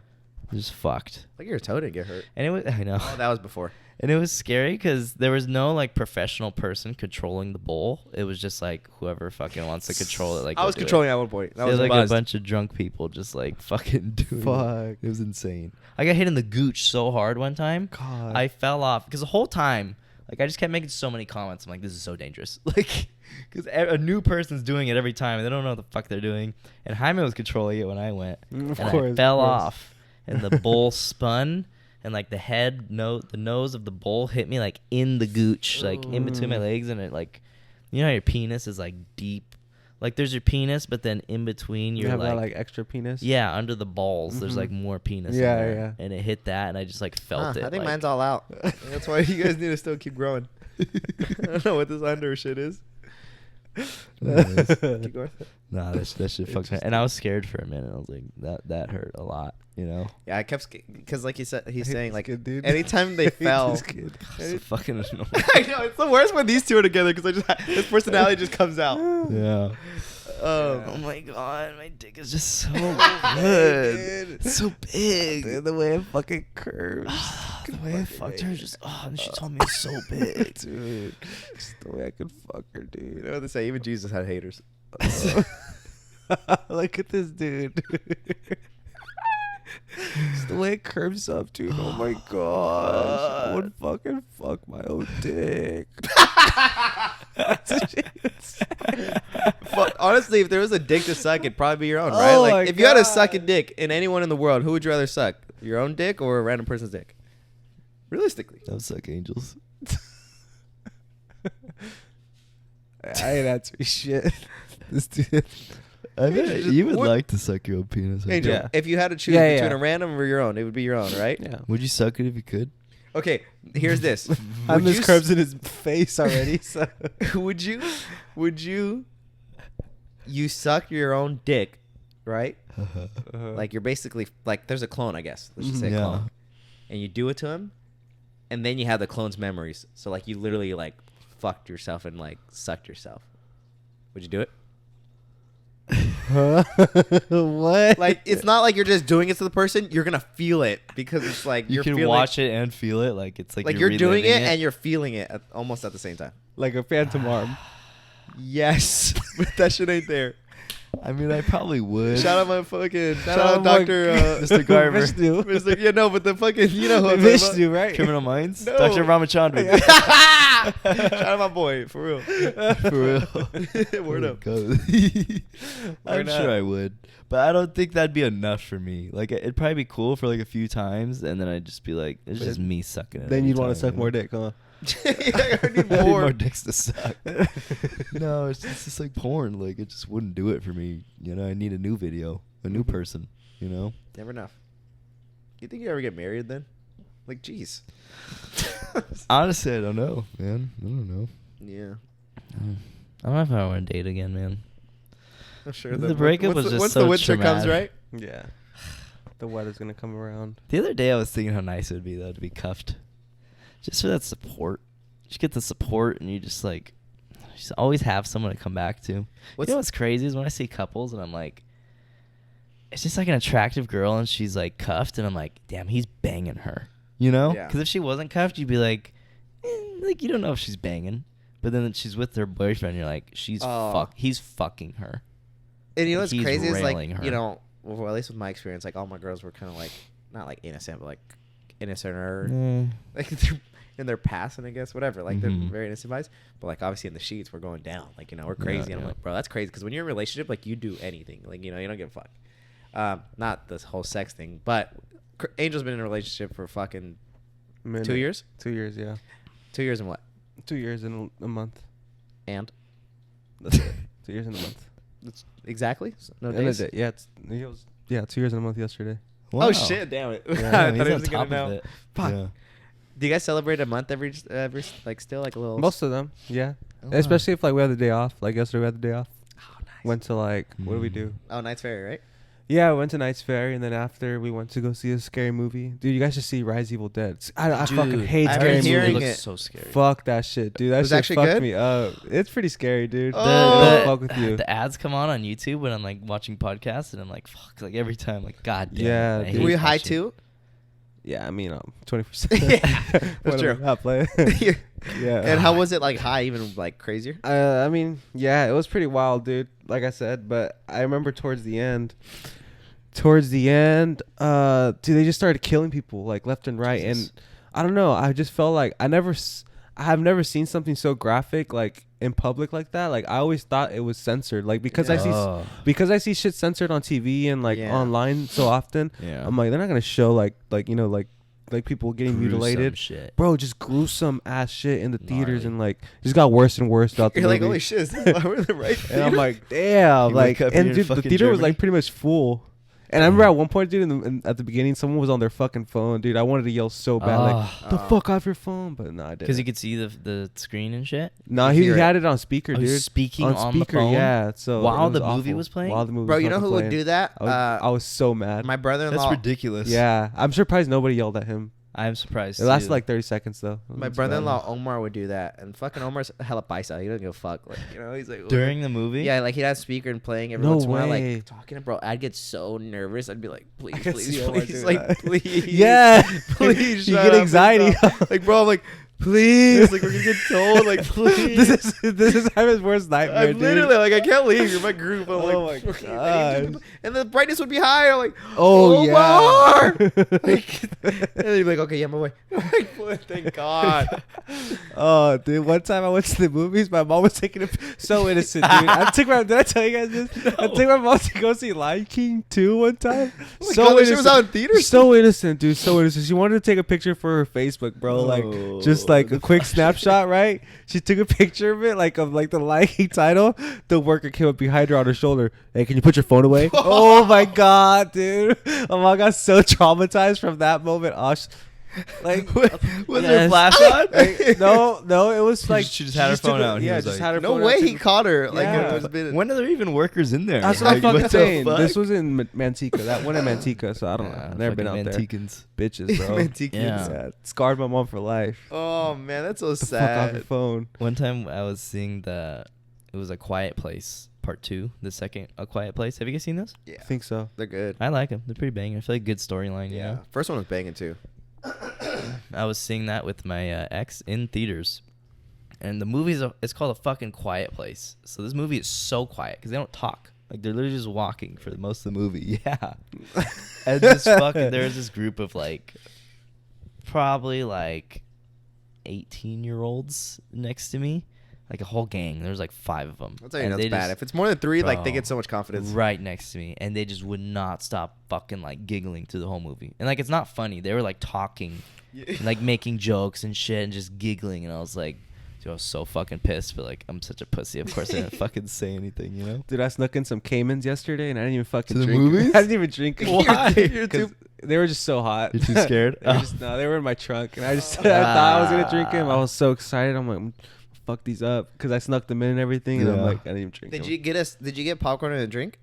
Just fucked. Like your toe didn't get hurt. And it was, I know. Oh, that was before. And it was scary because there was no like professional person controlling the bowl. It was just like whoever fucking wants to control it. Like I go was do controlling it. at one point. That It was was like a bunch of drunk people just like fucking doing Fuck. it. It was insane. I got hit in the gooch so hard one time. God. I fell off because the whole time, like I just kept making so many comments. I'm like, this is so dangerous. Like, because a new person's doing it every time. And they don't know what the fuck they're doing. And Jaime was controlling it when I went. Of and course, I fell of course. off. And the bowl spun. And like the nose of the bowl hit me like in the gooch, like in between my legs, and it like, you know, how your penis is like deep, like there's your penis, but then in between You you're have like, that like extra penis. yeah, under the balls, there's Mhm. like more penis. Yeah, in there, yeah. And it hit that, and I just like felt it. I think like, mine's all out. That's why you guys need to still keep growing. I don't know what this under shit is. Keep going. Nah, that shit fucked me. And I was scared for a minute. I was like, that hurt a lot, you know. Yeah, I kept because like he said, he's I hate saying this like kid, dude. anytime they I hate fell. this kid. It's so fucking annoying. I know it's the worst when these two are together because his personality just comes out. Yeah. Oh my god, my dick is just so good. It's so big. The way it fucking curves. The way I fucked her, just and she told me it's so big. Dude. Just the way I could fuck her, dude. You know what they say? Even Jesus had haters. Look at this dude. Just the way it curves up, dude. Oh my gosh. I would fucking fuck my own dick. That's what she would say. Honestly, if there was a dick to suck, it'd probably be your own, right? Oh Like, my if you had to God. suck a dick in anyone in the world, who would you rather suck? Your own dick or a random person's dick? Realistically. That would suck angels. I ain't answering shit. This dude. I bet just- you would what- like to suck your own penis. I Angel, bet. Yeah. if you had to choose Yeah, between yeah. a random or your own, it would be your own, right? Yeah. Would you suck it if you could? Okay, here's this. I'm Would just you crumbs in his face already. So. would you suck your own dick, right? Like you're basically like there's a clone, I guess. Let's just say a Yeah. clone. And you do it to him, and then you have the clone's memories. So like you literally like fucked yourself and like sucked yourself. Would you do it? What? Like it's not like you're just doing it to the person. You're gonna feel it because it's like You you're can feeling, watch it and feel it. Like it's like you're doing reliving it and you're feeling it almost at the same time. like a phantom arm. Yes, but that shit ain't there. I mean, I probably would. Shout out my fucking shout out out my- Doctor Mr. Garver. Vishnu. Mr. Yeah, no, but the fucking you know who I'm talking about. Vishnu, right? Criminal Minds. No. Dr. Ramachandran. Shout out my boy for real. For real. Word up. I'm Word up. sure I would, but I don't think that'd be enough for me. Like it'd probably be cool for like a few times, and then I'd just be like, it's just me sucking it. Then every you'd want to time, suck you know? more dick, huh? I need I need more. more dicks to suck. No, it's just like porn. Like it just wouldn't do it for me. You know, I need a new video, a new person. You know. Never enough. You think you ever get married then? Like, jeez. Honestly, I don't know, man. I don't know. Yeah. I don't know if I want to date again, man. I'm sure The breakup was just once so the winter comes, traumatic. right? Yeah. The weather's gonna come around. The other day, I was thinking how nice it would be though to be cuffed, just for that support. You get the support, and you just like, just always have someone to come back to. You know what's crazy is when I see couples, and I'm like, it's just like an attractive girl, and she's like cuffed, and I'm like, damn, he's banging her. You know? Yeah. Because if she wasn't cuffed, you'd be like you don't know if she's banging. But then she's with her boyfriend, you're like, he's fucking her. And you know what's He's crazy is railing like, her. you know, well, at least with my experience, like all my girls were kind of like, not like innocent, but like innocent or like they're in their past, and I guess whatever. Like they're Mhm. very innocent vibes, but like obviously in the sheets we're going down. Like you know we're crazy, and I'm yeah. like, bro, that's crazy. Because when you're in a relationship, like you do anything. Like you know you don't give a fuck. Not this whole sex thing, but Angel's been in a relationship for fucking 2 years. 2 years, yeah. 2 years and what? 2 years and a month. And That's it. 2 years and a month. that's exactly no And a days. day. Yeah, it was 2 years and a month yesterday. Wow. Oh shit! Damn it! Yeah, I he's thought he on was top gonna of know. it. Fuck. Yeah. Do you guys celebrate a month every like still like a little? Most of them, yeah. Oh, Especially if like we have the day off. Like yesterday we had the day off. Oh, nice. Went to like what did we do? Oh, Knight's Ferry, right? Yeah, we went to Knight's Ferry, and then after we went to go see a scary movie. Dude, you guys should see Rise Evil Dead. I fucking hate I've scary been hearing movies. it. looks so scary. Fuck that shit, dude. That Was it shit actually fucked good? me up. It's pretty scary, dude. Oh. It'll fuck with you. The ads come on YouTube when I'm like watching podcasts, and I'm like, fuck, like every time, like, god damn. Yeah, I dude. hate Were you that high shit. too? Yeah, I mean, 20%. Yeah, that's true. Not play. Yeah. And how was it like high, even like crazier? I mean, yeah, it was pretty wild, dude. Like I said, but I remember towards the end, dude, they just started killing people like left and right, Jesus. and I don't know. I just felt like I have never seen something so graphic like in public like that. Like I always thought it was censored, like because Oh. I see shit censored on TV and like Yeah. online so often. Yeah. I'm like, they're not gonna show like you know like people getting Gruesome mutilated. shit. Bro, just gruesome ass shit in the theaters, Gnarly. and like just got worse and worse throughout the You're like, movie. holy shit, is this why we're in the right And I'm theater? like, damn, You like, wake up and here in dude, the fucking theater was Germany? like pretty much full. And I remember at one point, dude, at the beginning, someone was on their fucking phone, dude. I wanted to yell so bad, like, the fuck off your phone, but no, I didn't. Because you could see the screen and shit. No, You he hear had it on speaker, Oh, dude. he's speaking on the speaker, phone? yeah. So While it was the movie awful. was playing? While the movie Bro, was you know fucking who would playing. do that? I was so mad. My brother-in-law. That's ridiculous. Yeah, I'm surprised nobody yelled at him. I'm surprised. It lasted too. like 30 seconds though. My It's brother-in-law bad. Omar would do that, and fucking Omar's hella paisa. He doesn't give a fuck. Like you know, he's like during the movie. Yeah, like he'd have speaker and playing every No once in a while, way. like talking. Bro, I'd get so nervous. I'd be like, please, can please, see Omar please, doing like, that. please, Yeah, please. you shut get up, anxiety. please stop. Like, bro, I'm like, Please. Like we're gonna get told. Like please. this is Ivan's worst nightmare, I'm dude. literally like I can't leave. You're my group. I'm Oh like, my fucking- God. And the brightness would be higher. I'm like, Oh, yeah. like, and then you'd be like, okay, yeah, I'm away. Like, thank God. Oh, dude! One time I went to the movies. My mom was taking a so innocent, dude. I took my. Did I tell you guys this? I took my mom to go see Lion King 2 one time. Oh my God, that shit was out in theaters? So innocent, dude. So innocent. She wanted to take a picture for her Facebook, bro. Like just like a quick snapshot, right? She took a picture of it, like of like the Lion King title. The worker came up behind her on her shoulder. Hey, can you put your phone away? Oh my God, dude! My mom got so traumatized from that moment. Oh, like Was there a flash on? like, no, it was like she just had her phone took a- out and he Yeah, was just like, had her No phone way out, he took a- caught her. Like Yeah. it was been. When are there even workers in there? That's what I'm Like, fucking the saying. fuck? This was in Manteca. That one in Manteca, so I don't know. Yeah, I've never been fucking out there. Manticans. Bitches, bro. Antique Yeah. Yeah, it scarred my mom for life. Oh man, that's so The fuck off your sad. phone. One time I was seeing it was A Quiet Place Part 2, the second A Quiet Place. Have you guys seen those? Yeah, I think so. they're good. I like them. They're pretty banging. I feel like good storyline, you know? First one was banging too. I was seeing that with my ex in theaters. And the it's called A Fucking Quiet Place. So this movie is so quiet because they don't talk. Like they're literally just walking for most of the movie. Yeah. And there's this group of like probably like 18-year-olds next to me. Like a whole gang. There's like 5 of them. I'll tell you, And that's they bad. just- If it's more than 3, like they Bro, get so much confidence. right next to me, and they just would not stop fucking like giggling through the whole movie. And like it's not funny. They were like talking, and, like making jokes and shit, and just giggling. And I was like, dude, I was so fucking pissed. But like, I'm such a pussy. Of course, I didn't fucking say anything. You know? Dude, I snuck in some Caymans yesterday, and I didn't even fucking To the drink. movies? I didn't even drink. Why? You're too- they were just so hot. You're too scared? They were just, no, they were in my trunk, and I thought I was gonna drink them. I was so excited. I'm like, fuck these up, because I snuck them in and everything, and I'm Yeah. like, I didn't even drink Did them. you get popcorn and a drink?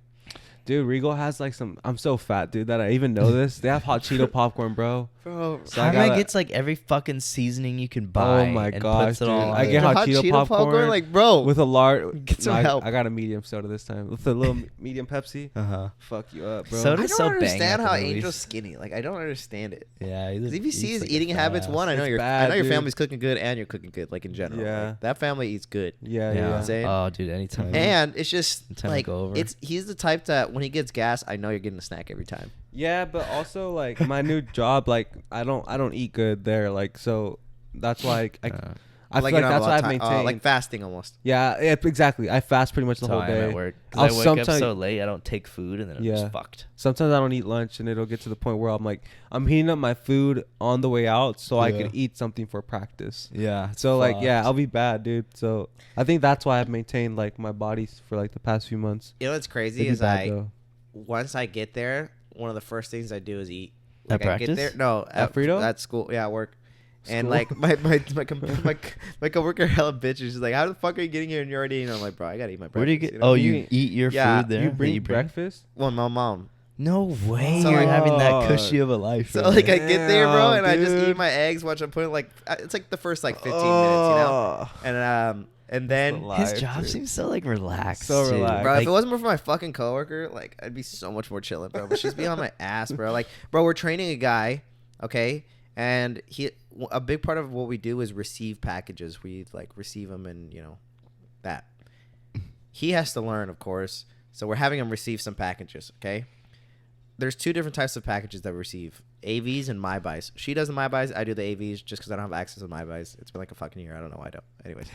Dude, Regal has like some. I'm so fat, dude, that I even know this. They have hot Cheeto popcorn, bro. Bro, So I How gotta- gets like every fucking seasoning you can buy. Oh my and gosh, puts it dude. all I in. get hot Cheeto popcorn, like bro. with a large. Get some help. I got a medium soda this time with a little medium Pepsi. Uh-huh. Fuck you up, bro. Soda- I It's don't so banging understand at the how movies. Angel's skinny. Like I don't understand it. Yeah. 'Cause if you see eats his like a eating habits, fat one, I ass. know It's your bad, your dude. family's cooking good and you're cooking good. Like in general, Yeah. Like, that family eats good. Yeah, Yeah. yeah. Insane. Oh, dude, anytime. And it's just Time to like go over. he's the type that when he gets gas, I know you're getting a snack every time. Yeah, but also like my new job, like I don't eat good there, like so that's why I feel like you don't have that's a why lot I've of time- maintained. like fasting almost. yeah, exactly. I fast pretty much the That's how whole I am day. at work. 'Cause I'll I wake up sometimes- so late, I don't take food, and then I'm Yeah. just fucked. Sometimes I don't eat lunch, and it'll get to the point where I'm like, I'm heating up my food on the way out so I Yeah. could eat something for practice. Yeah. So like, yeah, I'll be bad, dude. So I think that's why I've maintained like my body for like the past few months. You know what's crazy It'd be is bad, though. once I get there, one of the first things I do is eat. At I get practice? there, no, At Frito? at school, yeah, at work. And School? like my coworker hella bitch is just like, how the fuck are you getting here and you're already eating? I'm like, bro, I gotta eat my breakfast. Where do you get? know? Oh, you eat your Yeah, food there. You that bring bring? breakfast? Well, my mom. No way. So, You're like- having that Oh. cushy of a life. So right like I there. get there, bro, and I just dude. eat my eggs. Watch, I'm putting like it's like the first like 15 minutes, you know. And then, the his life, job dude. seems so like relaxed. So too. relaxed. bro, Like, if it wasn't more for my fucking coworker, like I'd be so much more chilling, bro. But she's being on my ass, bro. Like, bro, we're training a guy, okay, and a big part of what we do is receive packages. We like receive them, and you know, that he has to learn, of course. So we're having him receive some packages, okay. There's 2 different types of packages that we receive: AVs and MyBuys. She does the MyBuys, I do the AVs, just because I don't have access to MyBuys. It's been like a fucking year. I don't know why I don't. Anyways.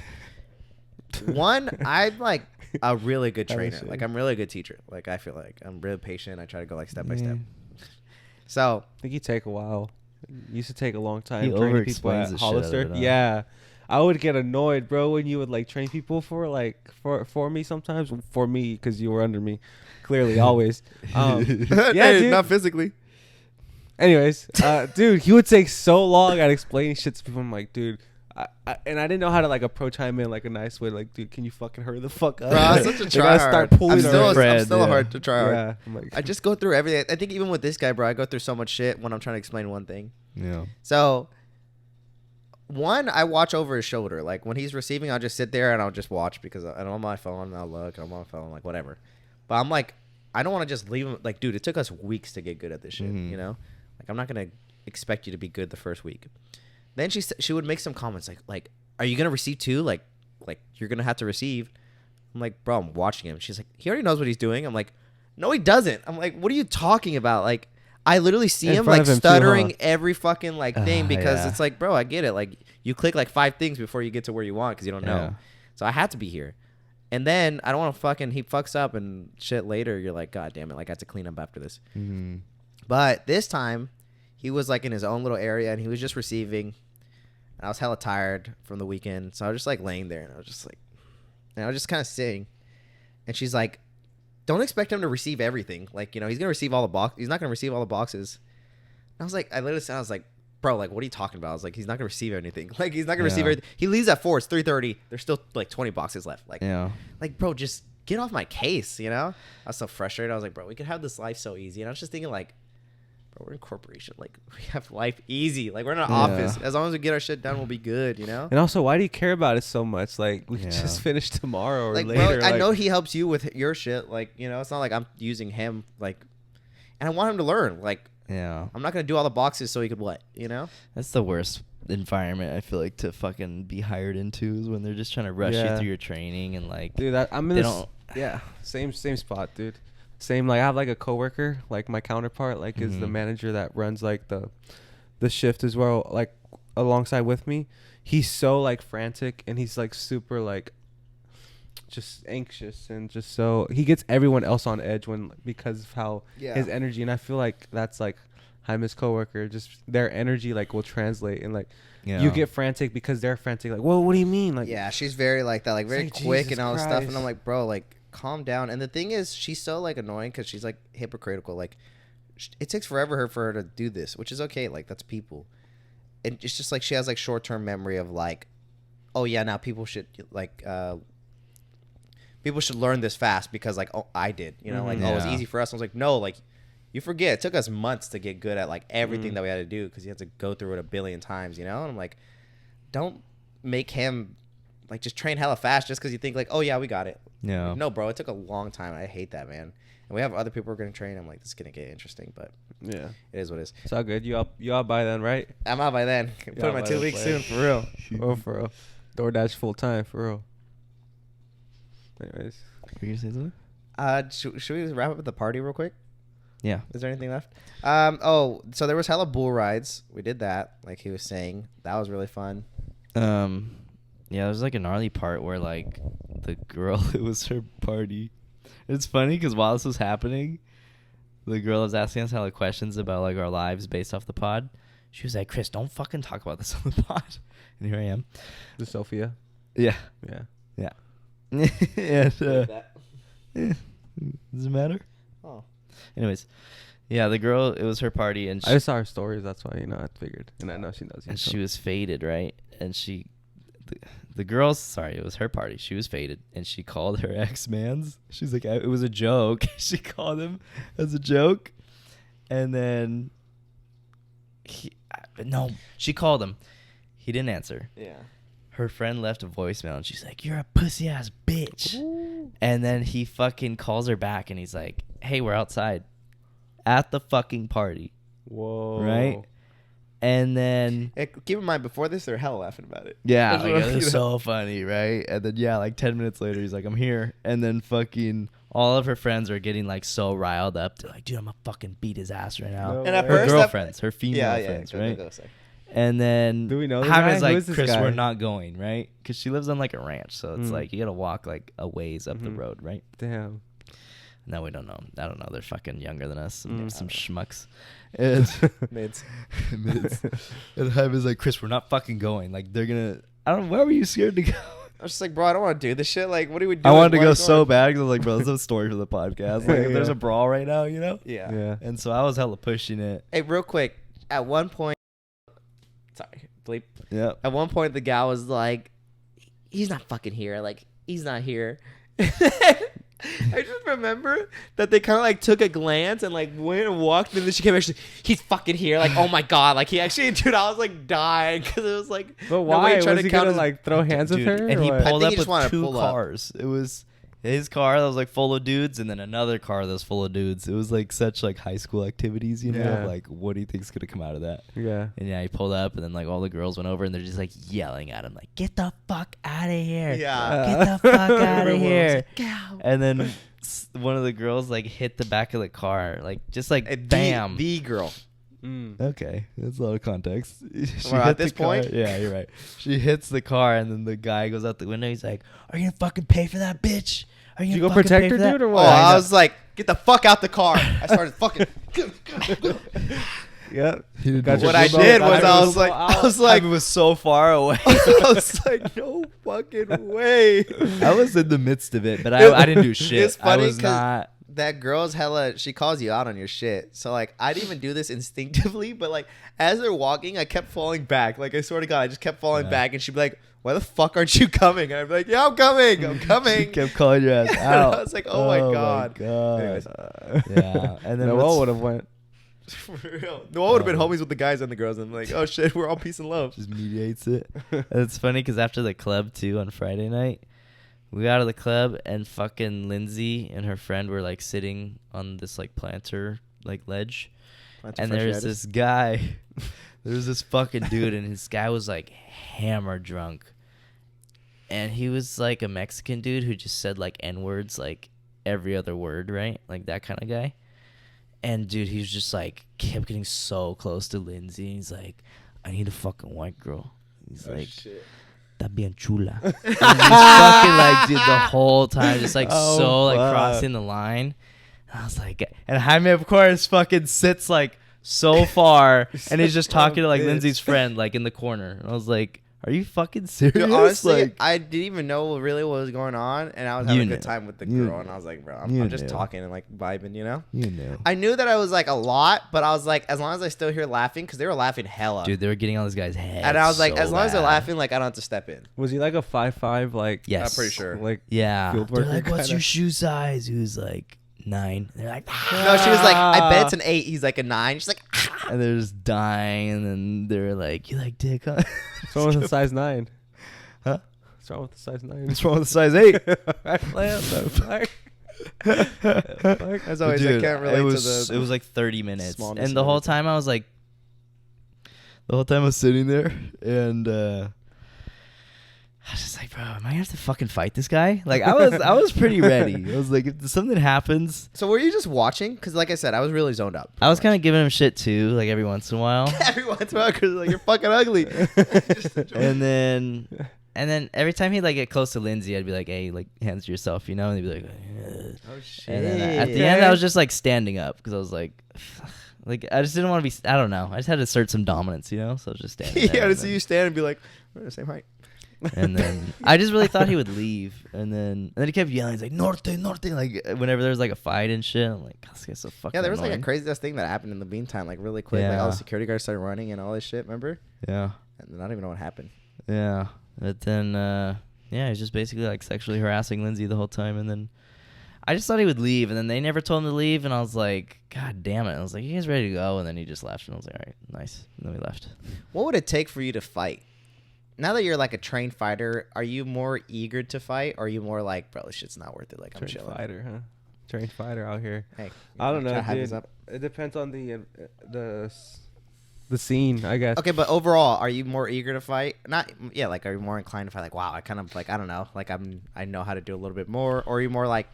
One, I'm like a really good trainer. Like I'm really a good teacher. Like I feel like I'm really patient. I try to go like step by step. So I think you take a while. It used to take a long time He training people over-explains at the shit out of Hollister. it, huh? Yeah. I would get annoyed, bro, when you would like train people for me sometimes. For me, because you were under me. Clearly, always. Yeah, hey, dude. not physically. Anyways, dude, he would take so long at explaining shit to people. I'm like, dude, and I didn't know how to like approach him in like a nice way. Like, dude, can you fucking hurry the fuck up? Bro, I'm such a Like, I start tryhard. pulling I'm still, already. I'm still yeah. hard to try hard. Yeah, I'm like, I just go through everything. I think even with this guy, bro, I go through so much shit when I'm trying to explain one thing. Yeah. So, one, I watch over his shoulder. Like when he's receiving, I'll just sit there and I'll just watch because I'm on my phone and I'll look. I'm on my phone, like whatever. But I'm like, I don't want to just leave him. Like, dude, it took us weeks to get good at this shit. Mhm. You know, like I'm not gonna expect you to be good the first week. Then she would make some comments like, are you gonna receive too? Like you're gonna have to receive. I'm like, bro, I'm watching him. She's like, he already knows what he's doing. I'm like, no, he doesn't. I'm like, what are you talking about? Like, I literally see him like stuttering every fucking like thing because it's like, bro, I get it. Like, you click like 5 things before you get to where you want because you don't know. So I had to be here. And then I don't want to fucking, he fucks up and shit later. You're like, God damn it. Like, I have to clean up after this. Mm-hmm. But this time, he was like in his own little area and he was just receiving. And I was hella tired from the weekend. So I was just like laying there and I was just like, and I was just kind of sitting. And she's like, don't expect him to receive everything. Like, you know, he's going to receive all the boxes. He's not going to receive all the boxes. And I was like, I literally said, I was like, bro, like, what are you talking about? I was like, he's not going to receive anything. Like, he's not going to receive everything. He leaves at 4. It's 3:30. There's still like 20 boxes left. Like, like, bro, just get off my case, you know? I was so frustrated. I was like, bro, we could have this life so easy. And I was just thinking like, bro, we're in corporation. Like, we have life easy. Like, we're in an office. As long as we get our shit done, we'll be good, you know? And also, why do you care about it so much? Like, we can just finish tomorrow or like, later. Bro, I know he helps you with your shit. Like, you know, it's not like I'm using him. Like, and I want him to learn. Like, I'm not going to do all the boxes so he could what, you know? That's the worst environment I feel like to fucking be hired into is when they're just trying to rush you through your training and like, dude, I'm in same spot, dude. Same, like I have like a coworker, like my counterpart, like is the manager that runs like the shift as well, like alongside with me. He's so like frantic and he's like super like just anxious and just so he gets everyone else on edge when because of how his energy. And I feel like that's like I'm his coworker, just their energy like will translate and like you get frantic because they're frantic. Like, well, what do you mean? Like, yeah, she's very like that, like very like, quick Jesus and all this Christ. stuff. And I'm like, bro, like calm down. And the thing is, she's so like annoying because she's like hypocritical. Like, it takes forever for her to do this, which is okay. Like, that's people. And it's just like she has like short term memory of like, oh yeah, now people should like people should learn this fast because like, oh, I did, you know, like oh, it's easy for us. I was like, no, like you forget it took us months to get good at like everything that we had to do because you had to go through it a billion times, you know. And I'm like, don't make him like just train hella fast just because you think like, oh yeah, we got it. Yeah. Like, no, bro, it took a long time. I hate that, man. And we have other people who are going to train. I'm like, this is going to get interesting, but yeah, it is what it is. it's all good. You out by then, right? I'm out by then. Put in my 2 weeks soon, for real. Oh, for real. DoorDash full time, for real. Anyways, were you gonna say something? Should we wrap up the party real quick? Yeah. Is there anything left? Oh, so there was hella bull rides. We did that, like he was saying. That was really fun. Yeah, there was like a gnarly part where like the girl, it was her party. It's funny because while this was happening, the girl was asking us hella questions about like our lives based off the pod. She was like, Chris, don't fucking talk about this on the pod. And here I am. the Sophia. Yeah. Yeah. Yeah. And, does it matter? Oh. Anyways, yeah, the girl, it was her party, and I just saw her stories. That's why, you know, I figured. And I know she knows you. and she was faded, right? And the girls, sorry, it was her party. She was faded, and she called her ex-mans. She's like, it was a joke. She called him as a joke, and then she called him. He didn't answer. Yeah. Her friend left a voicemail, and she's like, you're a pussy-ass bitch. Ooh. And then he fucking calls her back, and he's like, hey, we're outside at the fucking party. Whoa. Right? And then... Hey, keep in mind, before this, they're hella laughing about it. Yeah, like, it was so funny, right? And then, yeah, like 10 minutes later, he's like, I'm here. And then fucking all of her friends are getting, like, so riled up. They're like, dude, I'm gonna fucking beat his ass right now. No And at her first, girlfriends, her female friends, go, right? Go. And then Do we know the Jaime's guy? Who like, is this Chris, guy? we're not going, right? Because she lives on like a ranch, so it's like you gotta walk like a ways up the road, right? Damn. No, we don't know. I don't know. They're fucking younger than us. Some schmucks. And Mids. And Jaime's like, Chris, we're not fucking going. Like they're gonna. I don't. Why were you scared to go? I was just like, bro, I don't want to do this shit. Like, what are we doing? I wanted to Why go are we so going? bad because I was like, bro, this is a story for the podcast. Like, if there's a brawl right now, you know? Yeah. Yeah. And so I was hella pushing it. Hey, real quick. At one point, sorry, bleep. Yeah. At one point, the guy was like, he's not fucking here. Like, he's not here. I just remember that they kind of like took a glance and like went and walked, and then she came back. He's fucking here. Like, oh my god. Like, he actually, dude, I was like dying because it was like, But no why? way he tried Was to he count gonna his- like throw hands Dude, with her? and he or what? pulled I up think he just with wanted to 2 pull up. cars. It was his car that was like full of dudes, and then another car that was full of dudes. It was like such like high school activities, you know. Yeah. Like, what do you think's gonna come out of that? Yeah. And yeah, he pulled up, and then like all the girls went over, and they're just like yelling at him, like, "Get the fuck out of here! Yeah. Get the fuck out of Everyone was here!" like, And then one of the girls like hit the back of the car, like just like bam. The girl. Okay, that's a lot of context. She Well, hit at this the car- point? yeah, you're right. She hits the car, and then the guy goes out the window. He's like, "Are you gonna fucking pay for that, bitch? Are Did you you gonna go fucking protect pay her, for that?" dude, or Oh, what? I was like, get the fuck out the car. I started fucking. Yeah. He didn't Got do your What I blue did belt, was got I your was blue like, belt I was Like, like, it was so far away. I was like, no fucking way. I was in the midst of it, but I didn't do shit. It's funny I was 'cause not. that girl's hella, she calls you out on your shit. So like, I didn't even do this instinctively, but like, as they're walking, I kept falling back. Like, I swear to God, I just kept falling Yeah. back, and she'd be like, "Why the fuck aren't you coming?" And I'd be like, "Yeah, I'm coming. I'm She coming." kept calling your ass And out. I was like, "Oh my God." Anyways. Anyways. Yeah, and then Noel would have went. For real. No, I would have been homies with the guys and the girls, and like, oh shit, we're all peace and love. just mediates it. And it's funny because after the club too on Friday night, we got out of the club and fucking Lindsay and her friend were like sitting on this like planter like ledge, and there's this guy. There's this fucking dude, and this guy was like hammer drunk, and he was like a Mexican dude who just said like N words like every other word, right? Like that kind of guy. And dude, he was just like kept getting so close to Lindsay. He's like, "I need a fucking white girl." He's like, "That bien chula." And he's fucking like, dude, the whole time, just like Oh, so like fuck. crossing the line. And I was like, and Jaime, of course, fucking sits like so far, and he's just talking to like bitch. Lindsay's friend, like in the corner. And I was like, "Are you fucking serious?" Dude, honestly, like, I didn't even know really what was going on, and I was having a good time with the You girl, and I was like, bro, You I'm just knew. talking and like vibing, you know? you knew. I knew that I was like a lot, but I was like, as long as I still hear laughing, because they were laughing hella. Dude, they were getting on this guy's head. and I was like, so as long as they're bad. laughing, like I don't have to step in. Was he like a 5'5", like? Yes. I'm pretty sure. Like, Yeah. Field They're worker like, "What's kinda. your shoe size?" He was like 9. They're like, No, she was like, I bet it's an 8. He's like a 9. She's like, and they're just dying, and then they're like, "You like dick, huh?" What's wrong with the size 9? Huh? What's wrong with the size 9? What's wrong with the size 8? as always, I can't relate it was, to the. It was like 30 minutes, smallness and of the whole everything. time I was like, the whole time I was sitting there, and I was just like, "Bro, am I gonna have to fucking fight this guy?" Like I was pretty ready. I was like, if something happens, So were you just watching? Because like I said, I was really zoned up. I was kind of giving him shit too, like every once in a while. Every once in a while, because like you're fucking ugly. And then every time he'd like get close to Lindsay, I'd be like, "Hey, like hands to yourself," you know? And he'd be like, "Ugh." Oh shit. And then at the end, I was just like standing up because I was like, like I just didn't want to be. I don't know. I just had to assert some dominance, you know? So I was just standing. Yeah, there, to and see then- you stand and be like, we're the same height. And then I just really thought he would leave, and then he kept yelling. He's like, "Norte, norte!" Like whenever there was like a fight and shit, I'm like, "This guy's so fucking." Yeah, there was like a annoying." crazy ass thing that happened in the meantime, like really quick. Like all Yeah. the security guards started running and all this shit. Remember? Yeah, And I don't even know what happened. yeah. But then, yeah, he's just basically like sexually harassing Lindsay the whole time, and then I just thought he would leave, and then they never told him to leave, and I was like, "God damn it!" I was like, "You guys ready to go?" And then he just left, and I was like, "All right, nice." And then we left. What would it take for you to fight? Now that you're like a trained fighter, are you more eager to fight, or are you more like, bro, this shit's not worth it? Like I'm Trained chilling. fighter, huh? Trained fighter out here. Hey, I don't try know, to hype dude. us up. It depends on the scene, I guess. Okay, but overall, are you more eager to fight? Not, yeah, like are you more inclined to fight? Like, wow, I kind of like, I don't know, like I know how to do a little bit more, or are you more like,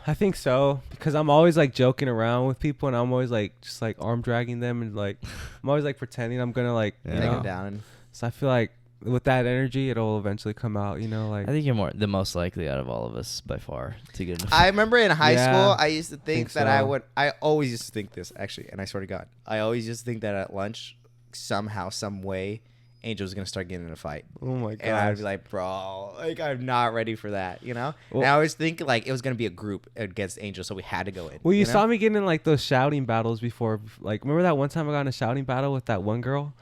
I think so, because I'm always like joking around with people, and I'm always like just like arm dragging them, and like I'm always like pretending I'm gonna like Yeah. you take know. him down? And So I feel like with that energy, it'll eventually come out. You know, like I think you're the most likely out of all of us by far to get. I remember in high Yeah, school, I used to think that so. I always used to think this actually, and I swear to God, I always used to think that at lunch, somehow, some way, Angel was gonna start getting in a fight. oh my god. And I'd be like, bro, like I'm not ready for that, you know? Well- and I always think like it was gonna be a group against Angel, so we had to go in. Well, you know? saw me getting in like those shouting battles before. Like, remember that one time I got in a shouting battle with that one girl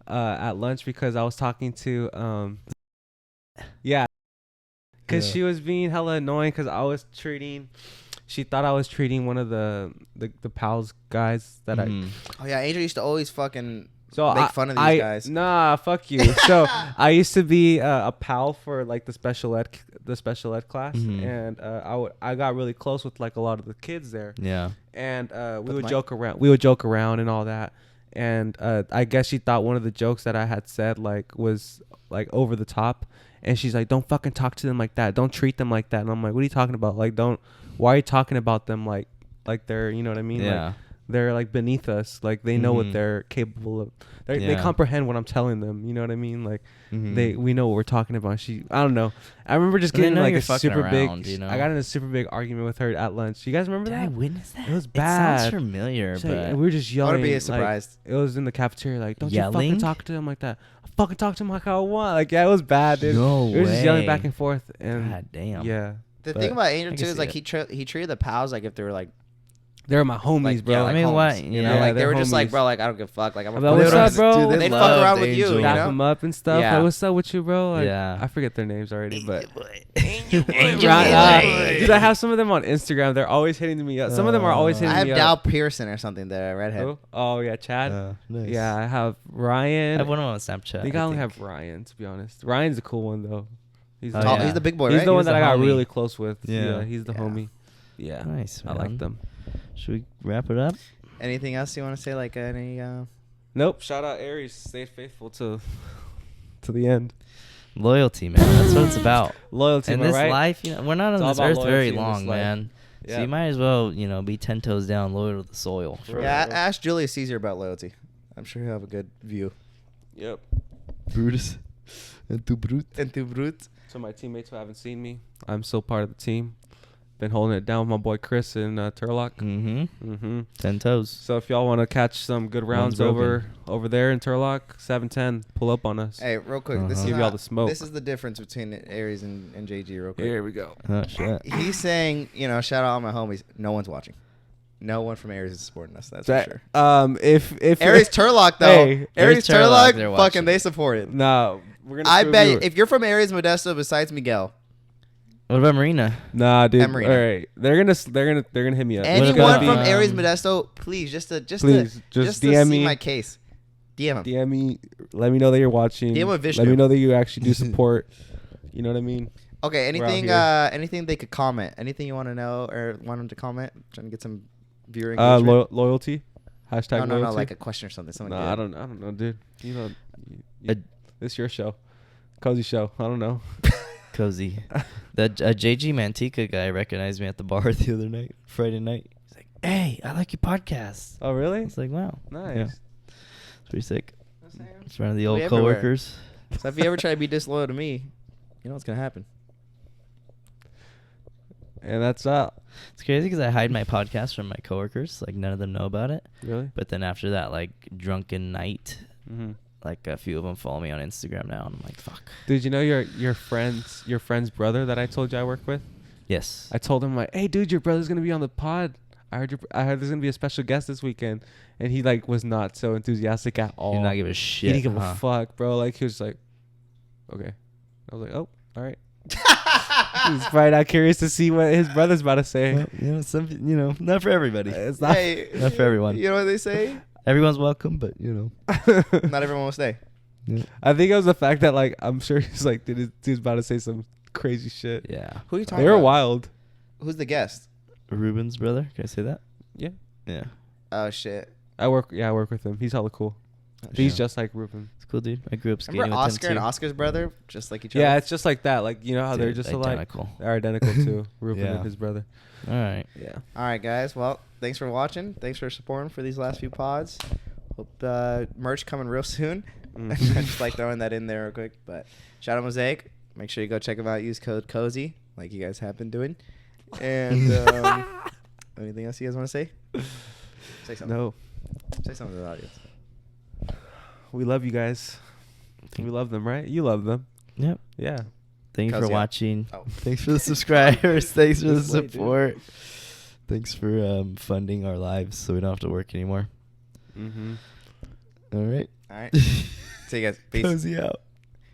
at lunch because I was talking to yeah, because Yeah. she was being hella annoying because I was treating. She thought I was treating one of the pals guys that Mhm. Oh yeah, Angel used to always fucking So Make fun of these guys. Nah, fuck you. So I used to be a pal for like the special ed class, and I got really close with like a lot of the kids there. Yeah. And we would joke around. We would joke around and all that. And I guess she thought one of the jokes that I had said like was like over the top. And she's like, "Don't fucking talk to them like that. Don't treat them like that." And I'm like, "What are you talking about? Like, why are you talking about them like they're, you know what I mean? Yeah. Like, they're like beneath us. Like they know what they're capable of. They comprehend what I'm telling them. You know what I mean? Like we know what we're talking about." I don't know. I remember just getting like a super around, big. you know? I got in a super big argument with her at lunch. You guys remember Did that? I witness that? It was It bad. sounds familiar, She's like- but and we were just I yelling. want to be like, surprised. it was in the cafeteria. Like, don't you Yelling? fucking talk to him like that. I fucking talk to him like I want. Like, yeah, it was bad, dude. No we were just yelling way. back and forth. And God damn. yeah, The but thing about Angel I too can is see like it. he treated the pals like if they were like they're my homies, like, bro. yeah, I like mean, homies, what? you know, Yeah, like they they're were just like, homies. bro, like I don't give a fuck, like I'm I'm a like, what's up, bro? Dude, they'd fuck around with you, Angel. you Dap know? them up and stuff. Yeah. Like, what's up with you, bro? Like, Yeah. I forget their names already, but Angel dude, I have some of them on Instagram. They're always hitting me up. Some of them are always hitting I have me Dow up. Pearson or something, the redhead. Who? Oh yeah, Chad. Nice. Yeah, I have I Ryan. have one of them on Snapchat. I think I only have Ryan, to be honest. Ryan's a cool one though. He's Oh, the, Oh, yeah. he's the big boy, he's right? the one He's that the I got homie. really close with. Yeah. Yeah, he's the Yeah. homie. Yeah, Nice, I man. like them. Should we wrap it up? Anything else you want to say? Like any? Nope. Shout out Aries. Stayed faithful to the end. Loyalty, man. That's what it's about. Loyalty, In am I this right? life, you know, we're not It's on all this about earth very loyalty in this long, life. man. So Yeah. you might as well, be 10 toes down, loyal to the soil. For Yeah, real. ask Julius Caesar about loyalty. I'm sure he'll have a good view. Yep. Brutus. And tu brute. And tu brute. So my teammates who haven't seen me, I'm still part of the team. Been holding it down with my boy Chris in Turlock. Mm-hmm. 10 10 toes. So if y'all want to catch some good rounds broken. over there in Turlock, 710, pull up on us. Hey, real quick. This Uh-huh. is Give y'all not- the smoke. This is the difference between Aries and JG. Real quick. Here we go. Oh, shit. He's saying, shout out all my homies. No one's watching. No one from Aries is supporting us. That's for sure. If Aries Turlock though, Hey, Aries Aries Turlock, they're Turlock, watching. fucking they support it. no, we're gonna. I prove bet you- if you're from Aries Modesto, besides Miguel, What about Marina? Nah, dude. Emery. All right, they're gonna hit me up. It's anyone gonna from be- Aries Modesto, please just to Please, just to DM see me. my case. DM him. DM me. Let me know that you're watching. DM a Let Vishnu. me know that you actually do support. You know what I mean? Okay, We're out anything here. anything they could comment, anything you want to know or want them to comment, trying to get some viewer engagement. Loyalty. Hashtag no, loyalty. like a question or something. Something Nah, good. I don't know, dude. Uh, This your show, cozy show. I don't know. Cozy. The JG Mantica guy recognized me at the bar the other night, Friday night. He's like, "Hey, I like your podcast." Oh, really? It's like, wow. Nice. Yeah. It's pretty sick. It's one of the We old everywhere. coworkers. So if you ever try to be disloyal to me, you know what's gonna happen. And that's that. It's crazy because I hide my podcast from my coworkers. Like, none of them know about it. Really? But then after that, like, drunken night, Mm-hmm. like, a few of them follow me on Instagram now. And I'm like, fuck. Dude, you know your friend's brother that I told you I work with? Yes. I told him like, "Hey, dude, your brother's gonna be on the pod. I heard there's gonna be a special guest this weekend," and he like was not so enthusiastic at all. He did not give a shit. He didn't give huh? a fuck, bro. Like he was like, "Okay," I was like, "Oh, all right." He's probably not curious to see what his brother's about to say. Well, not for everybody. It's not. Hey, Not for everyone. You know what they say? Everyone's welcome, but, Not everyone will stay. I think it was the fact that like I'm sure he's like, dude's about to say some crazy shit. Yeah. Who are you talking They were about? wild. Who's the guest? Ruben's brother. Can I say that? Yeah. Yeah. Oh shit. I work with him. He's hella cool. He's just like Ruben. It's cool, dude. I grew up skating Remember with Oscar him, and too. Oscar's brother, just like each other. Yeah, it's just like that. Like you know how they're Dude, just identical. alike. They're identical too. Ruben Yeah. and his brother. All right. Yeah. All right, guys. Well, thanks for watching. Thanks for supporting for these last few pods. Hope merch coming real soon. I just like throwing that in there real quick. But shout out Mosaic. Make sure you go check them out. Use code COZY, like you guys have been doing. And anything else you guys want to say? Say something. No, Say something to the audience. we love you guys. We love them, right? You love them. Yep. Yeah. Thank you for Cozy up. watching. Oh. Thanks for the subscribers. Thanks for the This way, dude. support. Thanks for funding our lives so we don't have to work anymore. Mm-hmm. All right. All right. See you guys. Peace. Cozy out.